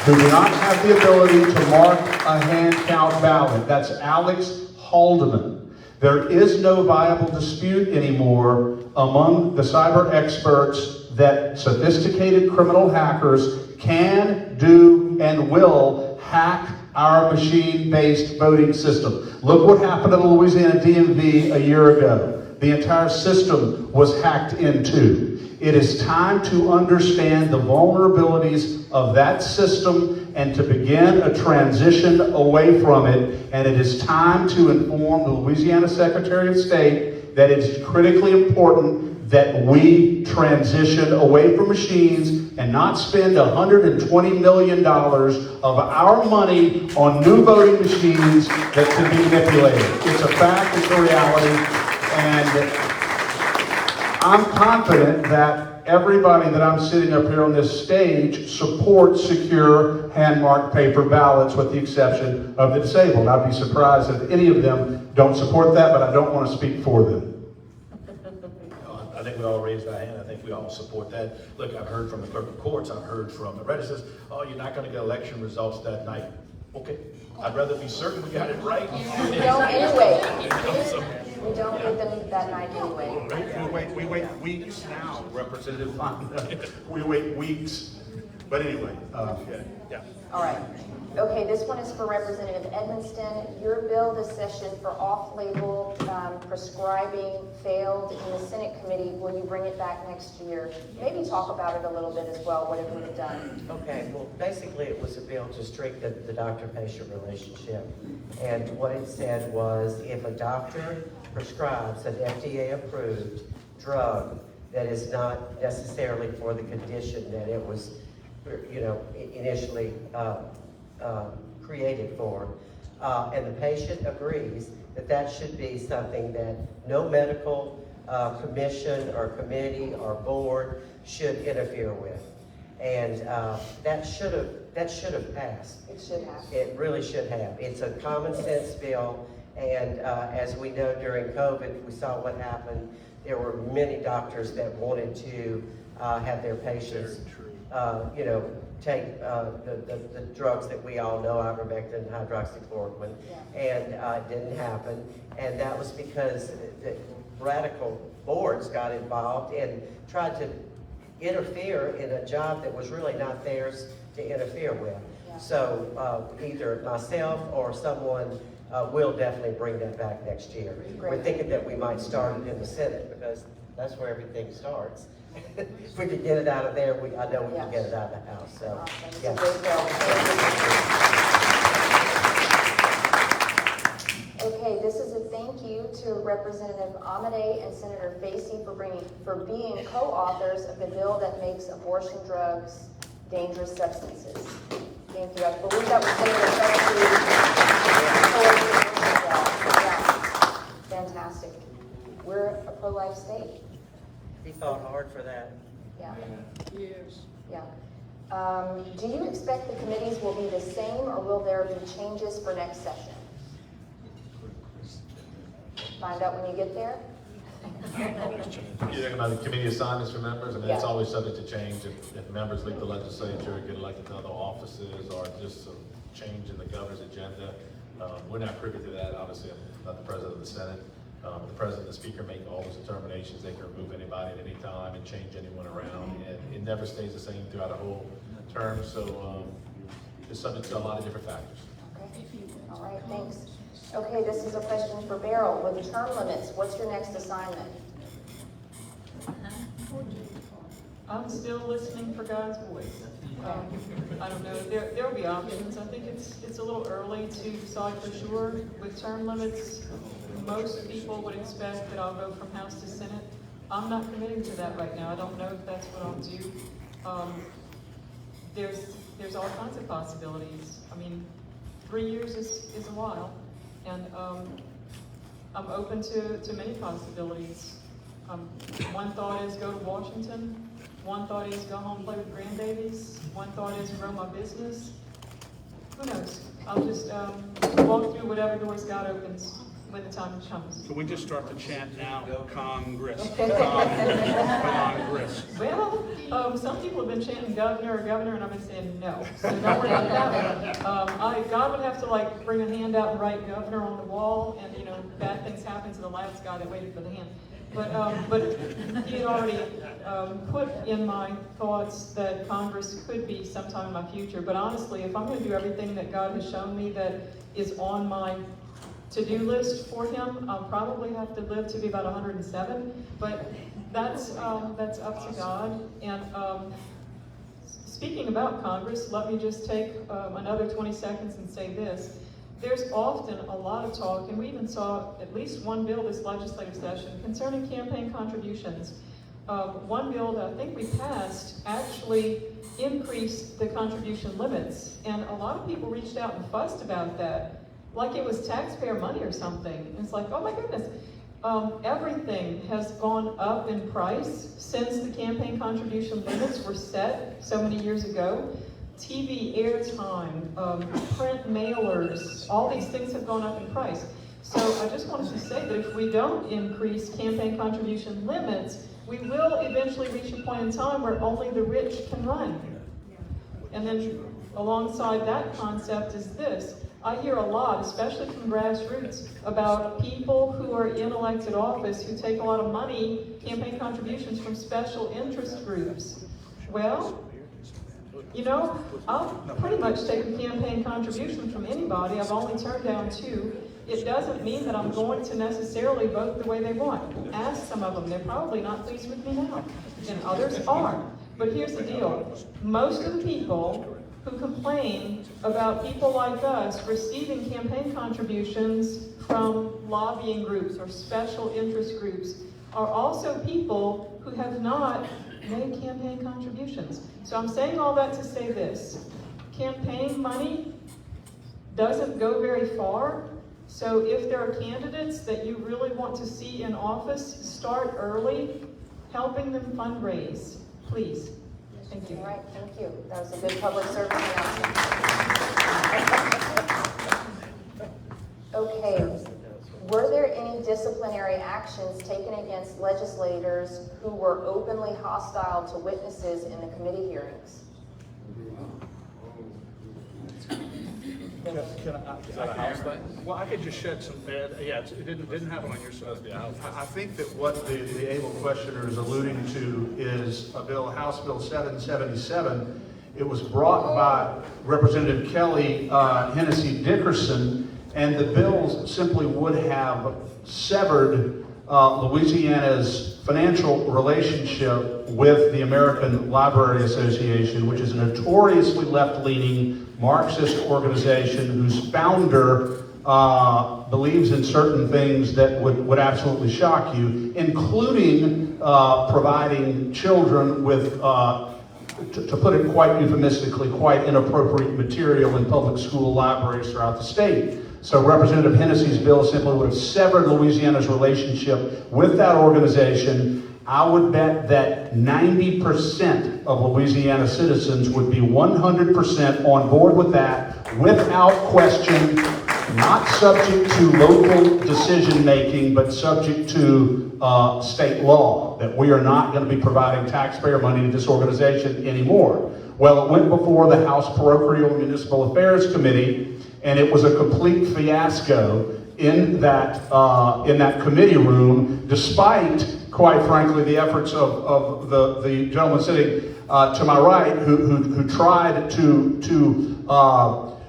I: who do not have the ability to mark a hand count ballot. That's Alex Haldeman. There is no viable dispute anymore among the cyber experts that sophisticated criminal hackers can, do, and will hack our machine-based voting system. Look what happened to the Louisiana DMV a year ago. The entire system was hacked into. It is time to understand the vulnerabilities of that system and to begin a transition away from it. And it is time to inform the Louisiana Secretary of State that it's critically important that we transition away from machines and not spend $120 million of our money on new voting machines that can be manipulated. It's a fact, it's a reality, and I'm confident that everybody that I'm sitting up here on this stage supports secure hand-marked paper ballots with the exception of the disabled. I'd be surprised if any of them don't support that, but I don't want to speak for them.
H: I think we all raised our hand. I think we all support that. Look, I've heard from the clerk of courts. I've heard from the registers, oh, you're not going to get election results that night. Okay, I'd rather be certain we got it right.
C: We don't anyway. We don't give them that night anyway.
I: We wait weeks now, Representative Fonda. We wait weeks. But anyway, yeah.
C: All right. Okay, this one is for Representative Edmonston. Your bill this session for off-label prescribing failed in the Senate committee. Will you bring it back next year? Maybe talk about it a little bit as well, what it would have done.
G: Okay, well, basically it was a bill to strengthen the doctor-patient relationship. And what it said was if a doctor prescribes an FDA-approved drug that is not necessarily for the condition that it was, initially created for, and the patient agrees that that should be something that no medical commission or committee or board should interfere with. And that should have passed.
C: It should have.
G: It really should have. It's a common sense bill, and as we know during COVID, we saw what happened. There were many doctors that wanted to have their patients, take the drugs that we all know, ivermectin and hydroxychloroquine, and it didn't happen. And that was because the radical boards got involved and tried to interfere in a job that was really not theirs to interfere with.
C: Yeah.
G: So either myself or someone will definitely bring that back next year.
C: Great.
G: We're thinking that we might start it in the Senate because that's where everything starts. If we could get it out of there, I know we can get it out of the House. So,
C: Awesome. It's
G: yeah.
C: a great bill. Okay, this is a thank you to Representative Amade and Senator Facey for being co-authors of the bill that makes abortion drugs dangerous substances. Thank you. I believe that was Senator Facey. Yeah, fantastic. We're a pro-life state.
G: He fought hard for that.
C: Yeah. Yeah. Do you expect the committees will be the same, or will there be changes for next session? Find out when you get there.
E: You're talking about the committee assignments for members, and it's
C: Yeah.
E: always subject to change if members leave the legislature, get elected to other offices, or just a change in the governor's agenda. We're not privy to that. Obviously, I'm not the president of the Senate. The president and the speaker make all those determinations. They can remove anybody at any time and change anyone around, and it never stays the same throughout a whole term, so it's subject to a lot of different factors.
C: Okay. All right, thanks. Okay, this is a question for Beryl. With term limits, what's your next assignment?
F: I'm still listening for God's voice. I don't know, there will be options. I think it's a little early to decide for sure. With term limits, most people would expect that I'll go from House to Senate. I'm not committing to that right now. I don't know if that's what I'll do. There's all kinds of possibilities. I mean, 3 years is a while, and I'm open to many possibilities. One thought is go to Washington. One thought is go home and play with grandbabies. One thought is grow my business. Who knows? I'll just walk through whatever doors God opens when the time comes.
I: Can we just start to chant now? Congress. Congress.
F: Well, some people have been chanting governor, and I've been saying no. So don't worry about that one. God would have to bring a hand out and write governor on the wall, and bad things happen to the last guy that waited for the hand. But he had already put in my thoughts that Congress could be sometime in my future. But honestly, if I'm going to do everything that God has shown me that is on my to-do list for him, I'll probably have to live to be about 107. But that's up to God. And speaking about Congress, let me just take another 20 seconds and say this. There's often a lot of talk, and we even saw at least one bill this legislative session concerning campaign contributions. One bill that I think we passed actually increased the contribution limits, and a lot of people reached out and fussed about that, like it was taxpayer money or something. And it's like, oh my goodness. Everything has gone up in price since the campaign contribution limits were set so many years ago. TV airtime, print mailers, all these things have gone up in price. So I just wanted to say that if we don't increase campaign contribution limits, we will eventually reach a point in time where only the rich can run. And then alongside that concept is this. I hear a lot, especially from grassroots, about people who are in elected office who take a lot of money, campaign contributions from special interest groups. Well, you know, I'll pretty much take a campaign contribution from anybody. I've only turned down 2. It doesn't mean that I'm going to necessarily vote the way they want. Ask some of them. They're probably not pleased with me now, and others are. But here's the deal. Most of the people who complain about people like us receiving campaign contributions from lobbying groups or special interest groups are also people who have not made campaign contributions. So I'm saying all that to say this. Campaign money doesn't go very far. So if there are candidates that you really want to see in office, start early, helping them fundraise, please. Thank you.
C: All right, thank you. That was a good public service announcement. Okay. Were there any disciplinary actions taken against legislators who were openly hostile to witnesses in the committee hearings?
I: Well, I could just shed some bad, it didn't happen on your side. I think that what the able questioner is alluding to is a bill, House Bill 777. It was brought by Representative Kelly Hennessy Dickerson, and the bill simply would have severed Louisiana's financial relationship with the American Library Association, which is a notoriously left-leaning Marxist organization whose founder believes in certain things that would absolutely shock you, including providing children with, to put it quite euphemistically, quite inappropriate material in public school libraries throughout the state. So Representative Hennessy's bill simply would have severed Louisiana's relationship with that organization. I would bet that 90% of Louisiana citizens would be 100% on board with that, without question, not subject to local decision making, but subject to state law, that we are not going to be providing taxpayer money to this organization anymore. Well, it went before the House Parochial and Municipal Affairs Committee, and it was a complete fiasco in that committee room, despite, quite frankly, the efforts of the gentleman sitting to my right, who tried to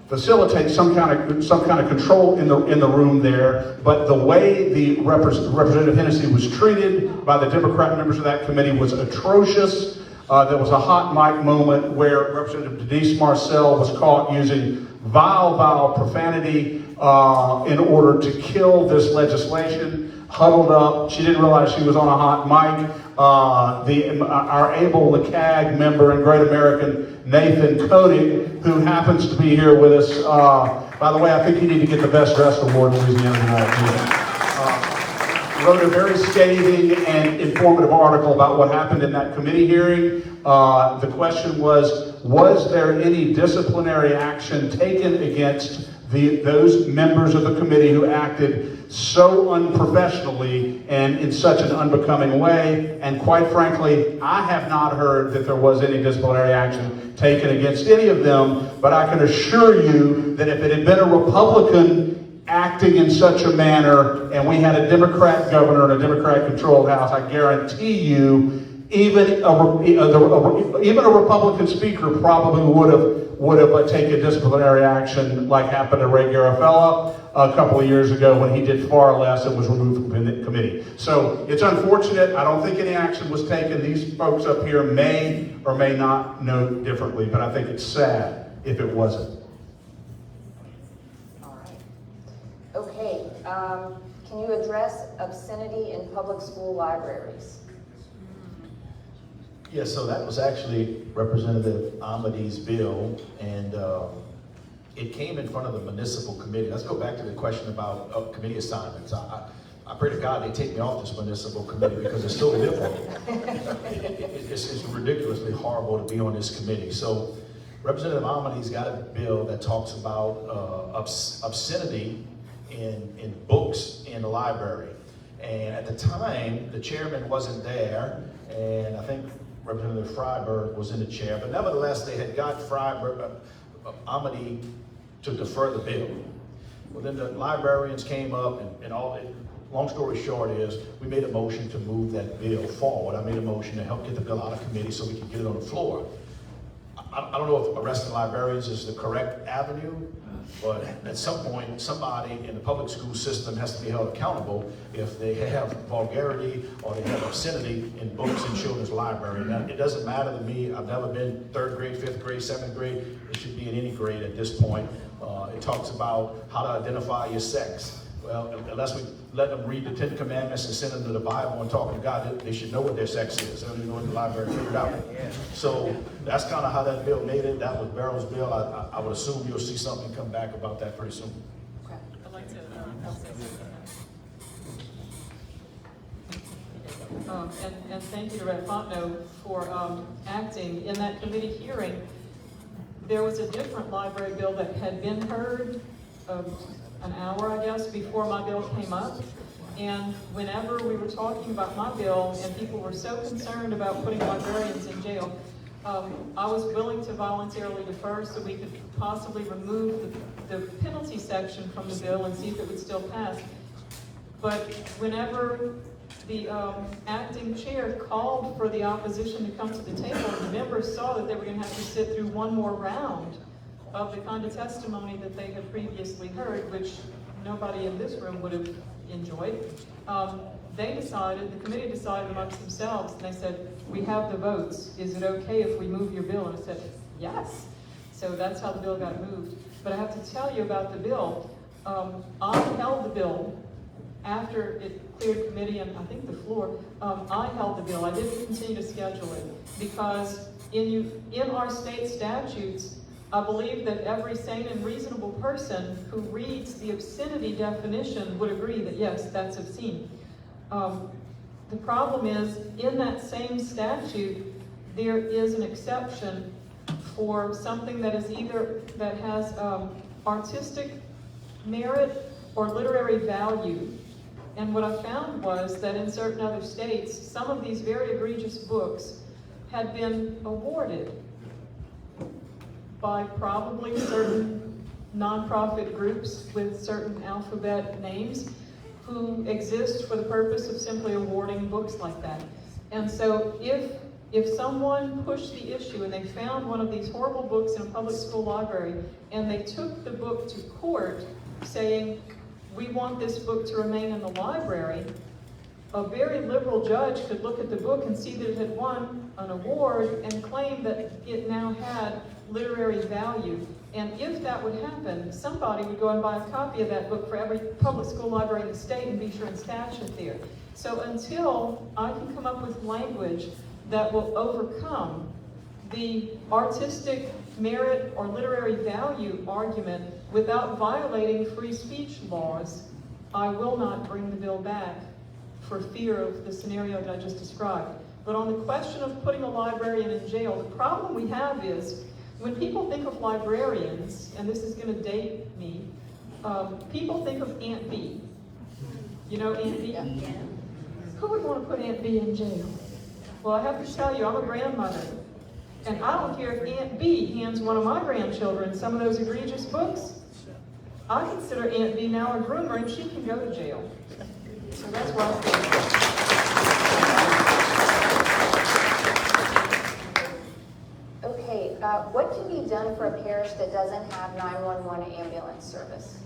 I: facilitate some kind of control in the room there. But the way the Representative Hennessy was treated by the Democrat members of that committee was atrocious. There was a hot mic moment where Representative Denise Marcel was caught using vile profanity in order to kill this legislation, huddled up. She didn't realize she was on a hot mic. Our able LeCag member and Great American, Nathan Koenig, who happens to be here with us. By the way, I think you need to get the Best Dressed Award in Louisiana tonight. Wrote a very scathing and informative article about what happened in that committee hearing. The question was there any disciplinary action taken against those members of the committee who acted so unprofessionally and in such an unbecoming way? And quite frankly, I have not heard that there was any disciplinary action taken against any of them, but I can assure you that if it had been a Republican acting in such a manner and we had a Democrat governor and a Democrat-controlled House, I guarantee you even a Republican speaker probably would have taken disciplinary action, like happened to Ray Garofalo a couple of years ago when he did far less and was removed from the committee. So it's unfortunate. I don't think any action was taken. These folks up here may or may not know differently, but I think it's sad if it wasn't.
C: All right. Okay. Can you address obscenity in public school libraries?
H: Yeah, so that was actually Representative Amedée's bill, and it came in front of the municipal committee. Let's go back to the question about committee assignments. I pray to God they take me off this municipal committee because it's so liberal. It's ridiculously horrible to be on this committee. So Representative Amedée's got a bill that talks about obscenity in books in the library. And at the time, the chairman wasn't there, and I think Representative Freiberg was in the chair, but nevertheless, they had got Amity to defer the bill. Well, then the librarians came up and all it, long story short is, we made a motion to move that bill forward. I made a motion to help get the bill out of committee so we could get it on the floor. I don't know if arresting librarians is the correct avenue, but at some point, somebody in the public school system has to be held accountable if they have vulgarity or they have obscenity in books in children's library. Now, it doesn't matter to me. I've never been 3rd grade, 5th grade, 7th grade. It should be in any grade at this point. It talks about how to identify your sex. Well, unless we let them read the 10 Commandments and send them to the Bible and talk to God, they should know what their sex is. They don't even know what the library figured out. So that's kind of how that bill made it. That was Barrow's bill. I would assume you'll see something come back about that pretty soon.
F: Okay. I'd like to and thank you to Red Fontenot for acting in that committee hearing. There was a different library bill that had been heard an hour, I guess, before my bill came up. And whenever we were talking about my bill and people were so concerned about putting librarians in jail, I was willing to voluntarily defer so we could possibly remove the penalty section from the bill and see if it would still pass. But whenever the acting chair called for the opposition to come to the table, the members saw that they were going to have to sit through one more round of the kind of testimony that they had previously heard, which nobody in this room would have enjoyed. The committee decided amongst themselves, and they said, we have the votes. Is it okay if we move your bill? And I said, yes. So that's how the bill got moved. But I have to tell you about the bill. I held the bill after it cleared committee and I think the floor. I held the bill. I didn't continue to schedule it because in our state statutes, I believe that every sane and reasonable person who reads the obscenity definition would agree that yes, that's obscene. The problem is, in that same statute, there is an exception for something that is that has artistic merit or literary value. And what I found was that in certain other states, some of these very egregious books had been awarded by probably certain nonprofit groups with certain alphabet names who exist for the purpose of simply awarding books like that. And so if someone pushed the issue and they found one of these horrible books in a public school library and they took the book to court saying, we want this book to remain in the library, a very liberal judge could look at the book and see that it had won an award and claim that it now had literary value. And if that would happen, somebody would go and buy a copy of that book for every public school library in the state and be sure and stash it there. So until I can come up with language that will overcome the artistic merit or literary value argument without violating free speech laws, I will not bring the bill back for fear of the scenario that I just described. But on the question of putting a librarian in jail, the problem we have is when people think of librarians, and this is going to date me, people think of Aunt B. You know Aunt B? Yeah. Who would want to put Aunt B in jail? Well, I have to tell you, I'm a grandmother. And I don't care if Aunt B hands one of my grandchildren some of those egregious books. I consider Aunt B now a groomer and she can go to jail. So that's why I think.
C: Okay, what can be done for a parish that doesn't have 911 ambulance service?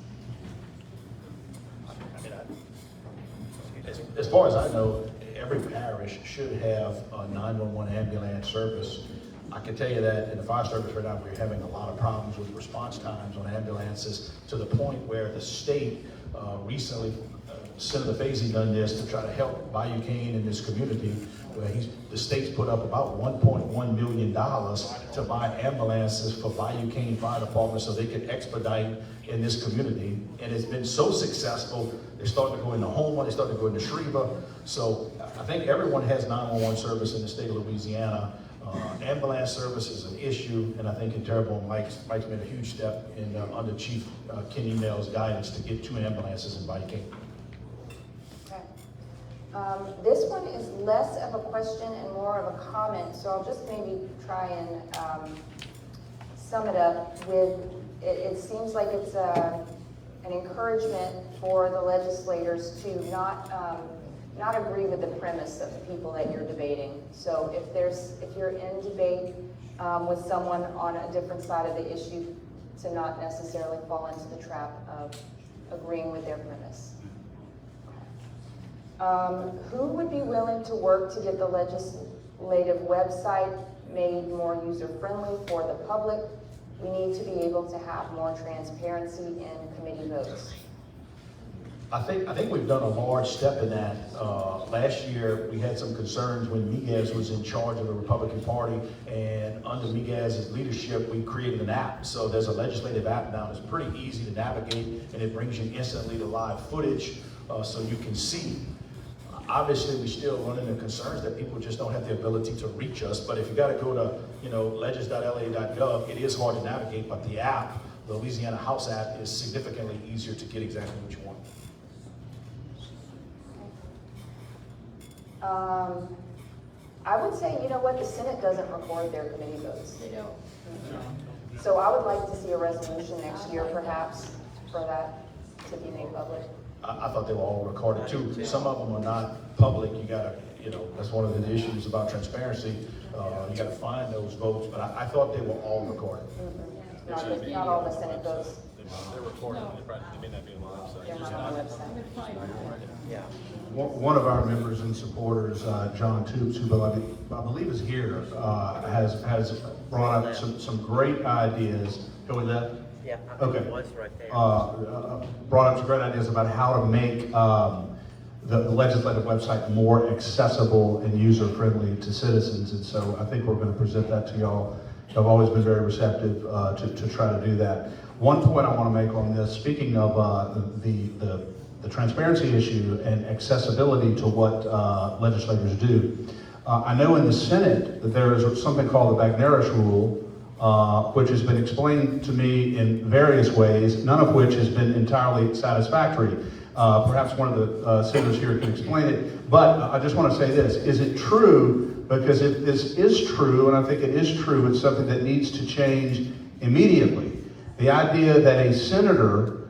H: As far as I know, every parish should have a 911 ambulance service. I can tell you that in the fire service right now, we're having a lot of problems with response times on ambulances to the point where the state recently, Senator Fazy done this to try to help Bayou in this community, where the state's put up about $1.1 million to buy ambulances for Bayou Fire Department so they can expedite in this community. And it's been so successful, they're starting to go into Houma, they're starting to go into Shreva. So I think everyone has 911 service in the state of Louisiana. Ambulance service is an issue, and I think in Terrible, Mike's made a huge step in under Chief Kenny Nell's guidance to get 2 ambulances in Bayou.
C: Okay. This one is less of a question and more of a comment, so I'll just maybe try and sum it up with, it seems like it's an encouragement for the legislators to not agree with the premise of the people that you're debating. So if you're in debate with someone on a different side of the issue, to not necessarily fall into the trap of agreeing with their premise. Who would be willing to work to get the legislative website made more user-friendly for the public? We need to be able to have more transparency in committee votes.
H: I think we've done a large step in that. Last year, we had some concerns when Miguez was in charge of the Republican Party, and under Miguez's leadership, we created an app. So there's a legislative app now. It's pretty easy to navigate, and it brings you instantly to live footage, so you can see. Obviously, we still run into concerns that people just don't have the ability to reach us. But if you got to go to, legis.la.gov, it is hard to navigate. But the app, the Louisiana House app, is significantly easier to get exactly what you want.
C: I would say, you know what, the Senate doesn't record their committee votes.
K: They don't.
C: So I would like to see a resolution next year, perhaps, for that to be made public.
H: I thought they were all recorded too. Some of them are not public. You gotta, that's one of the issues about transparency. You gotta find those votes, but I thought they were all recorded.
C: Not all the Senate votes.
E: They're recorded, they may not be on the website.
C: They're not on the website.
G: Yeah.
I: One of our members and supporters, John Toops, who I believe is here, has brought up some great ideas. Go with that?
G: Yeah, I think
I: Okay.
G: it was right there.
I: Brought up some great ideas about how to make the legislative website more accessible and user-friendly to citizens. And so I think we're going to present that to y'all. I've always been very receptive to try to do that. One point I want to make on this, speaking of the transparency issue and accessibility to what legislators do, I know in the Senate that there is something called the Bagneris rule, which has been explained to me in various ways, none of which has been entirely satisfactory. Perhaps one of the senators here can explain it, but I just want to say this. Is it true? Because if this is true, and I think it is true, it's something that needs to change immediately. The idea that a senator,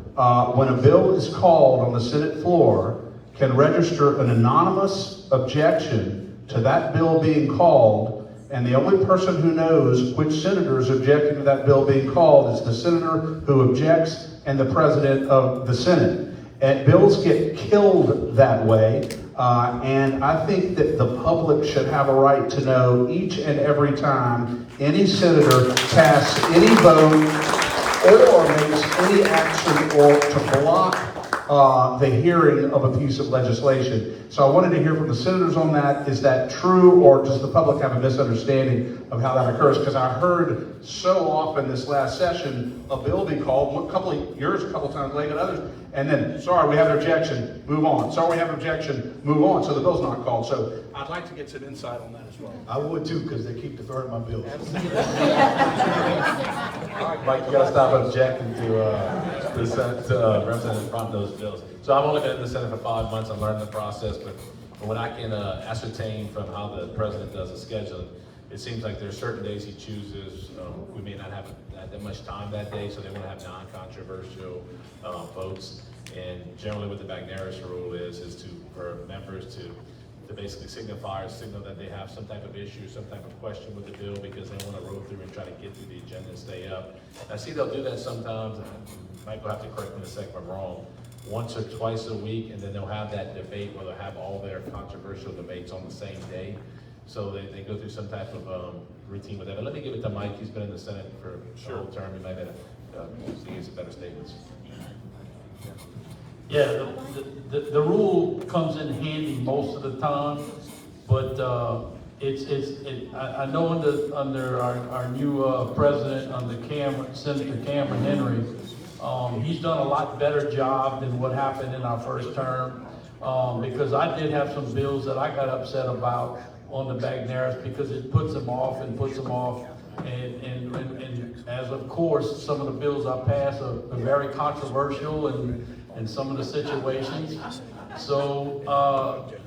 I: when a bill is called on the Senate floor, can register an anonymous objection to that bill being called, and the only person who knows which senator is objecting to that bill being called is the senator who objects and the president of the Senate. And bills get killed that way, and I think that the public should have a right to know each and every time any senator casts any vote or makes any action or to block the hearing of a piece of legislation. So I wanted to hear from the senators on that. Is that true, or does the public have a misunderstanding of how that occurs? Because I heard so often this last session a bill be called, a couple of times late, and others, and then, sorry, we have an objection, move on. Sorry, we have an objection, move on. So the bill's not called. So I'd like to get some insight on that as well.
H: I would too, because they keep deferring my bills. Mike, you gotta stop objecting to Representative Pronto's bills. So I've only been in the Senate for 5 months. I'm learning the process, but what I can ascertain from how the president does the scheduling, it seems like there are certain days he chooses. We may not have that much time that day, so they want to have non-controversial votes. And generally, what the Bagneris rule is for members to basically signal that they have some type of issue, some type of question with the bill, because they want to roll through and try to get through the agenda and stay up. I see they'll do that sometimes. Michael will have to correct me in a second if I'm wrong. Once or twice a week, and then they'll have that debate where they'll have all their controversial debates on the same day. So they go through some type of routine with that. But let me give it to Mike. He's been in the Senate for the whole term. He might have some better statements.
D: Yeah, the rule comes in handy most of the time, but I know under our new president, Senator Cameron Henry, he's done a lot better job than what happened in our first term, because I did have some bills that I got upset about on the Bagneris because it puts them off, and as of course, some of the bills I pass are very controversial in some of the situations. So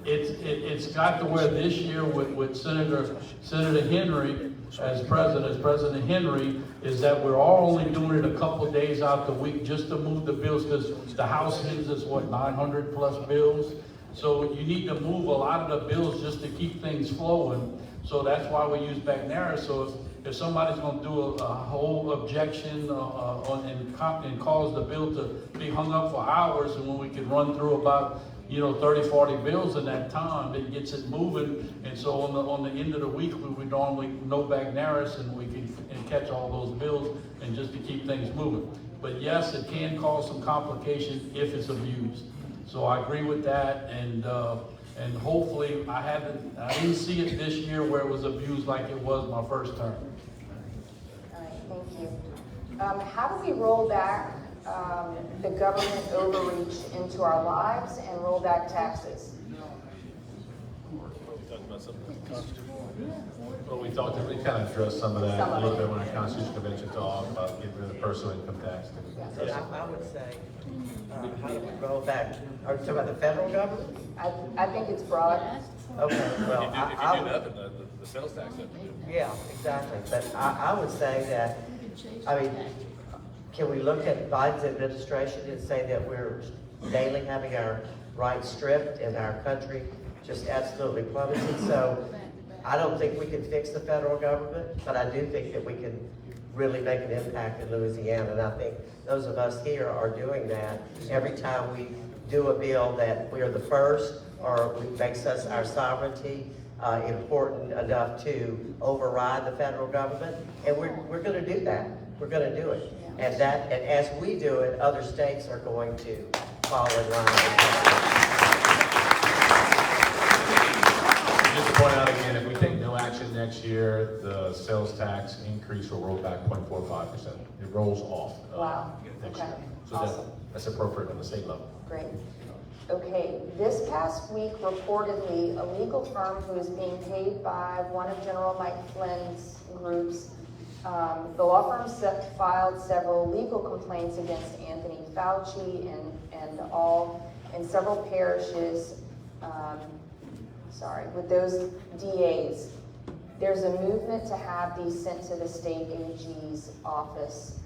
D: it's got to where this year with Senator Henry, as President Henry, is that we're all only doing it a couple of days out the week just to move the bills, because the House sends us, what, 900 plus bills? So you need to move a lot of the bills just to keep things flowing. So that's why we use Bagnara. So if somebody's gonna do a whole objection and cause the bill to be hung up for hours, and when we can run through about 30, 40 bills in that time, it gets it moving. And so on the end of the week, we would normally no Bagnaris, and we can catch all those bills and just to keep things moving. But yes, it can cause some complications if it's abused. So I agree with that, and hopefully I didn't see it this year where it was abused like it was my first term.
C: All right, thank you. How do we roll back the government overreach into our lives and roll back taxes?
E: Well, we kind of addressed some of that a little bit when our Constitutional Convention talked about getting rid of the personal income tax.
G: I would say, how do we roll back? Are you talking about the federal government?
C: I think it's broad.
G: Okay, well,
E: If you do nothing, the sales tax.
G: yeah, exactly. But I would say that, can we look at Biden's administration and say that we're daily having our rights stripped and our country just absolutely plummeted? So I don't think we can fix the federal government, but I do think that we can really make an impact in Louisiana. And I think those of us here are doing that. Every time we do a bill that we are the first, or it makes us our sovereignty important enough to override the federal government, and we're going to do that. We're going to do it. And as we do it, other states are going to fall in line.
E: Just to point out again, if we take no action next year, the sales tax increase will roll back 0.45%. It rolls off
C: Wow.
E: next
C: Okay.
E: year. So
C: Awesome.
E: that's appropriate on the state level.
C: Great. Okay, this past week, reportedly, a legal firm who is being paid by one of General Mike Flynn's groups, the law firm filed several legal complaints against Anthony Fauci and several parishes, with those DAs. There's a movement to have these sent to the state AG's office.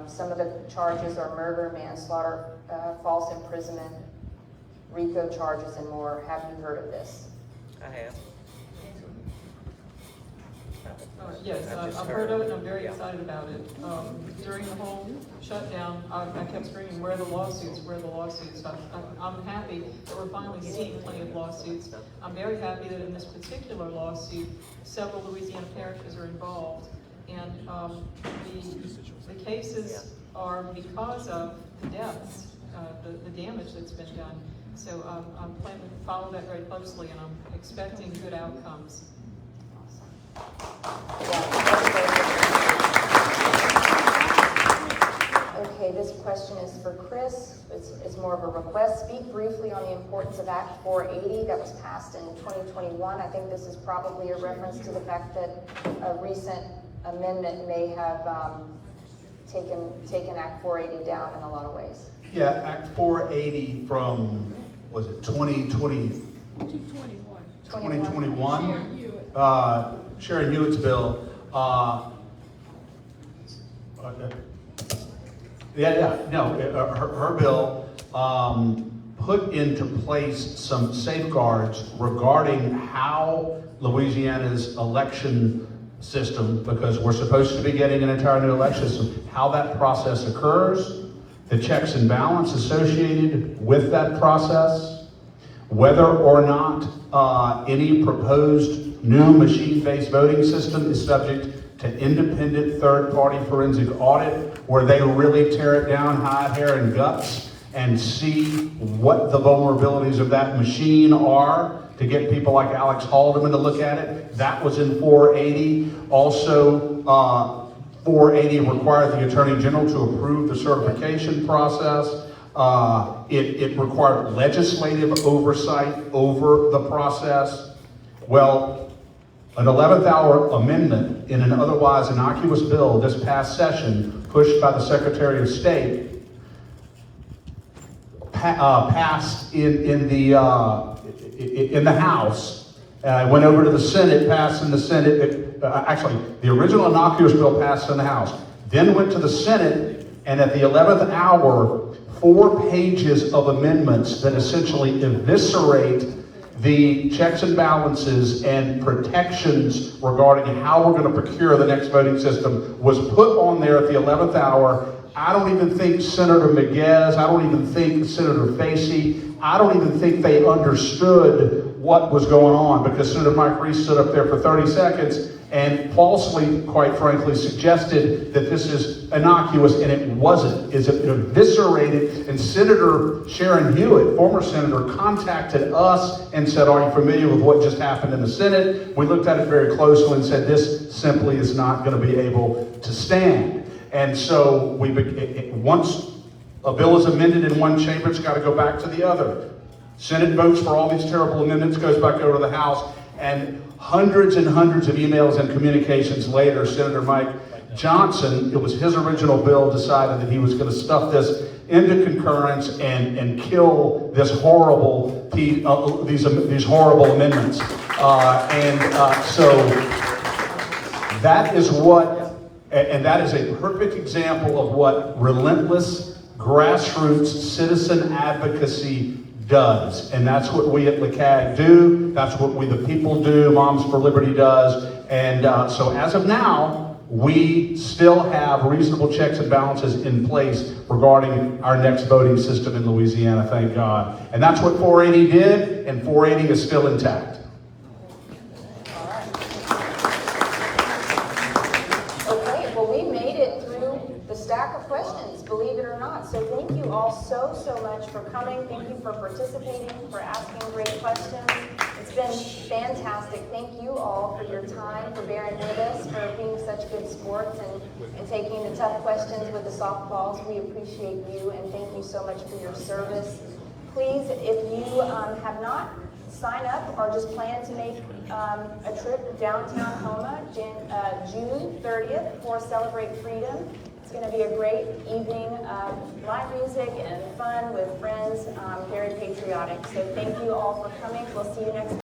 C: Some of the charges are murder, manslaughter, false imprisonment, RICO charges, and more. Have you heard of this?
G: I have.
F: Yes, I've heard of it, and I'm very excited about it. During the whole shutdown, I kept screaming, where are the lawsuits, where are the lawsuits? I'm happy that we're finally seeing plenty of lawsuits. I'm very happy that in this particular lawsuit, several Louisiana parishes are involved. And the cases are because of the deaths, the damage that's been done. So I'm planning to follow that very closely, and I'm expecting good outcomes.
C: Okay, this question is for Chris. It's more of a request. Speak briefly on the importance of Act 480 that was passed in 2021. I think this is probably a reference to the fact that a recent amendment may have taken Act 480 down in a lot of ways.
I: Yeah, Act 480 from, was it 2021? Sharon Hewitt's bill. Her bill put into place some safeguards regarding how Louisiana's election system, because we're supposed to be getting an entire new election system, how that process occurs, the checks and balance associated with that process, whether or not any proposed new machine-based voting system is subject to independent third-party forensic audit, where they really tear it down hide, hair, and guts and see what the vulnerabilities of that machine are to get people like Alex Haldeman to look at it. That was in 480. Also, 480 required the Attorney General to approve the certification process. It required legislative oversight over the process. Well, an 11th hour amendment in an otherwise innocuous bill this past session, pushed by the Secretary of State, passed in the House I went over to the Senate, passed in the Senate, actually, the original innocuous bill passed in the House, then went to the Senate, and at the 11th hour, 4 pages of amendments that essentially eviscerate the checks and balances and protections regarding how we're going to procure the next voting system was put on there at the 11th hour. I don't even think Senator Miguez, I don't even think Senator Facey, I don't even think they understood what was going on, because Senator Mike Reese stood up there for 30 seconds and falsely, quite frankly, suggested that this is innocuous, and it wasn't. It eviscerated, and Senator Sharon Hewitt, former senator, contacted us and said, are you familiar with what just happened in the Senate? We looked at it very closely and said, this simply is not going to be able to stand. And so once a bill is amended in one chamber, it's got to go back to the other. Senate votes for all these terrible amendments, goes back over to the House, and hundreds and hundreds of emails and communications later, Senator Mike Johnson, it was his original bill, decided that he was going to stuff this into concurrence and kill this horrible these horrible amendments. So that is what, and that is a perfect example of what relentless grassroots citizen advocacy does. And that's what we at LeCag do. That's what we the people do. Moms for Liberty does. And so as of now, we still have reasonable checks and balances in place regarding our next voting system in Louisiana, thank God. And that's what 480 did, and 480 is still intact.
C: Okay, well, we made it through the stack of questions, believe it or not. So thank you all so much for coming. Thank you for participating, for asking great questions. It's been fantastic. Thank you all for your time, for bearing with us, for being such good sports and taking the tough questions with the softballs. We appreciate you, and thank you so much for your service. Please, if you have not, sign up or just plan to make a trip downtown Houma June 30th for Celebrate Freedom. It's going to be a great evening of live music and fun with friends, very patriotic. So thank you all for coming. We'll see you next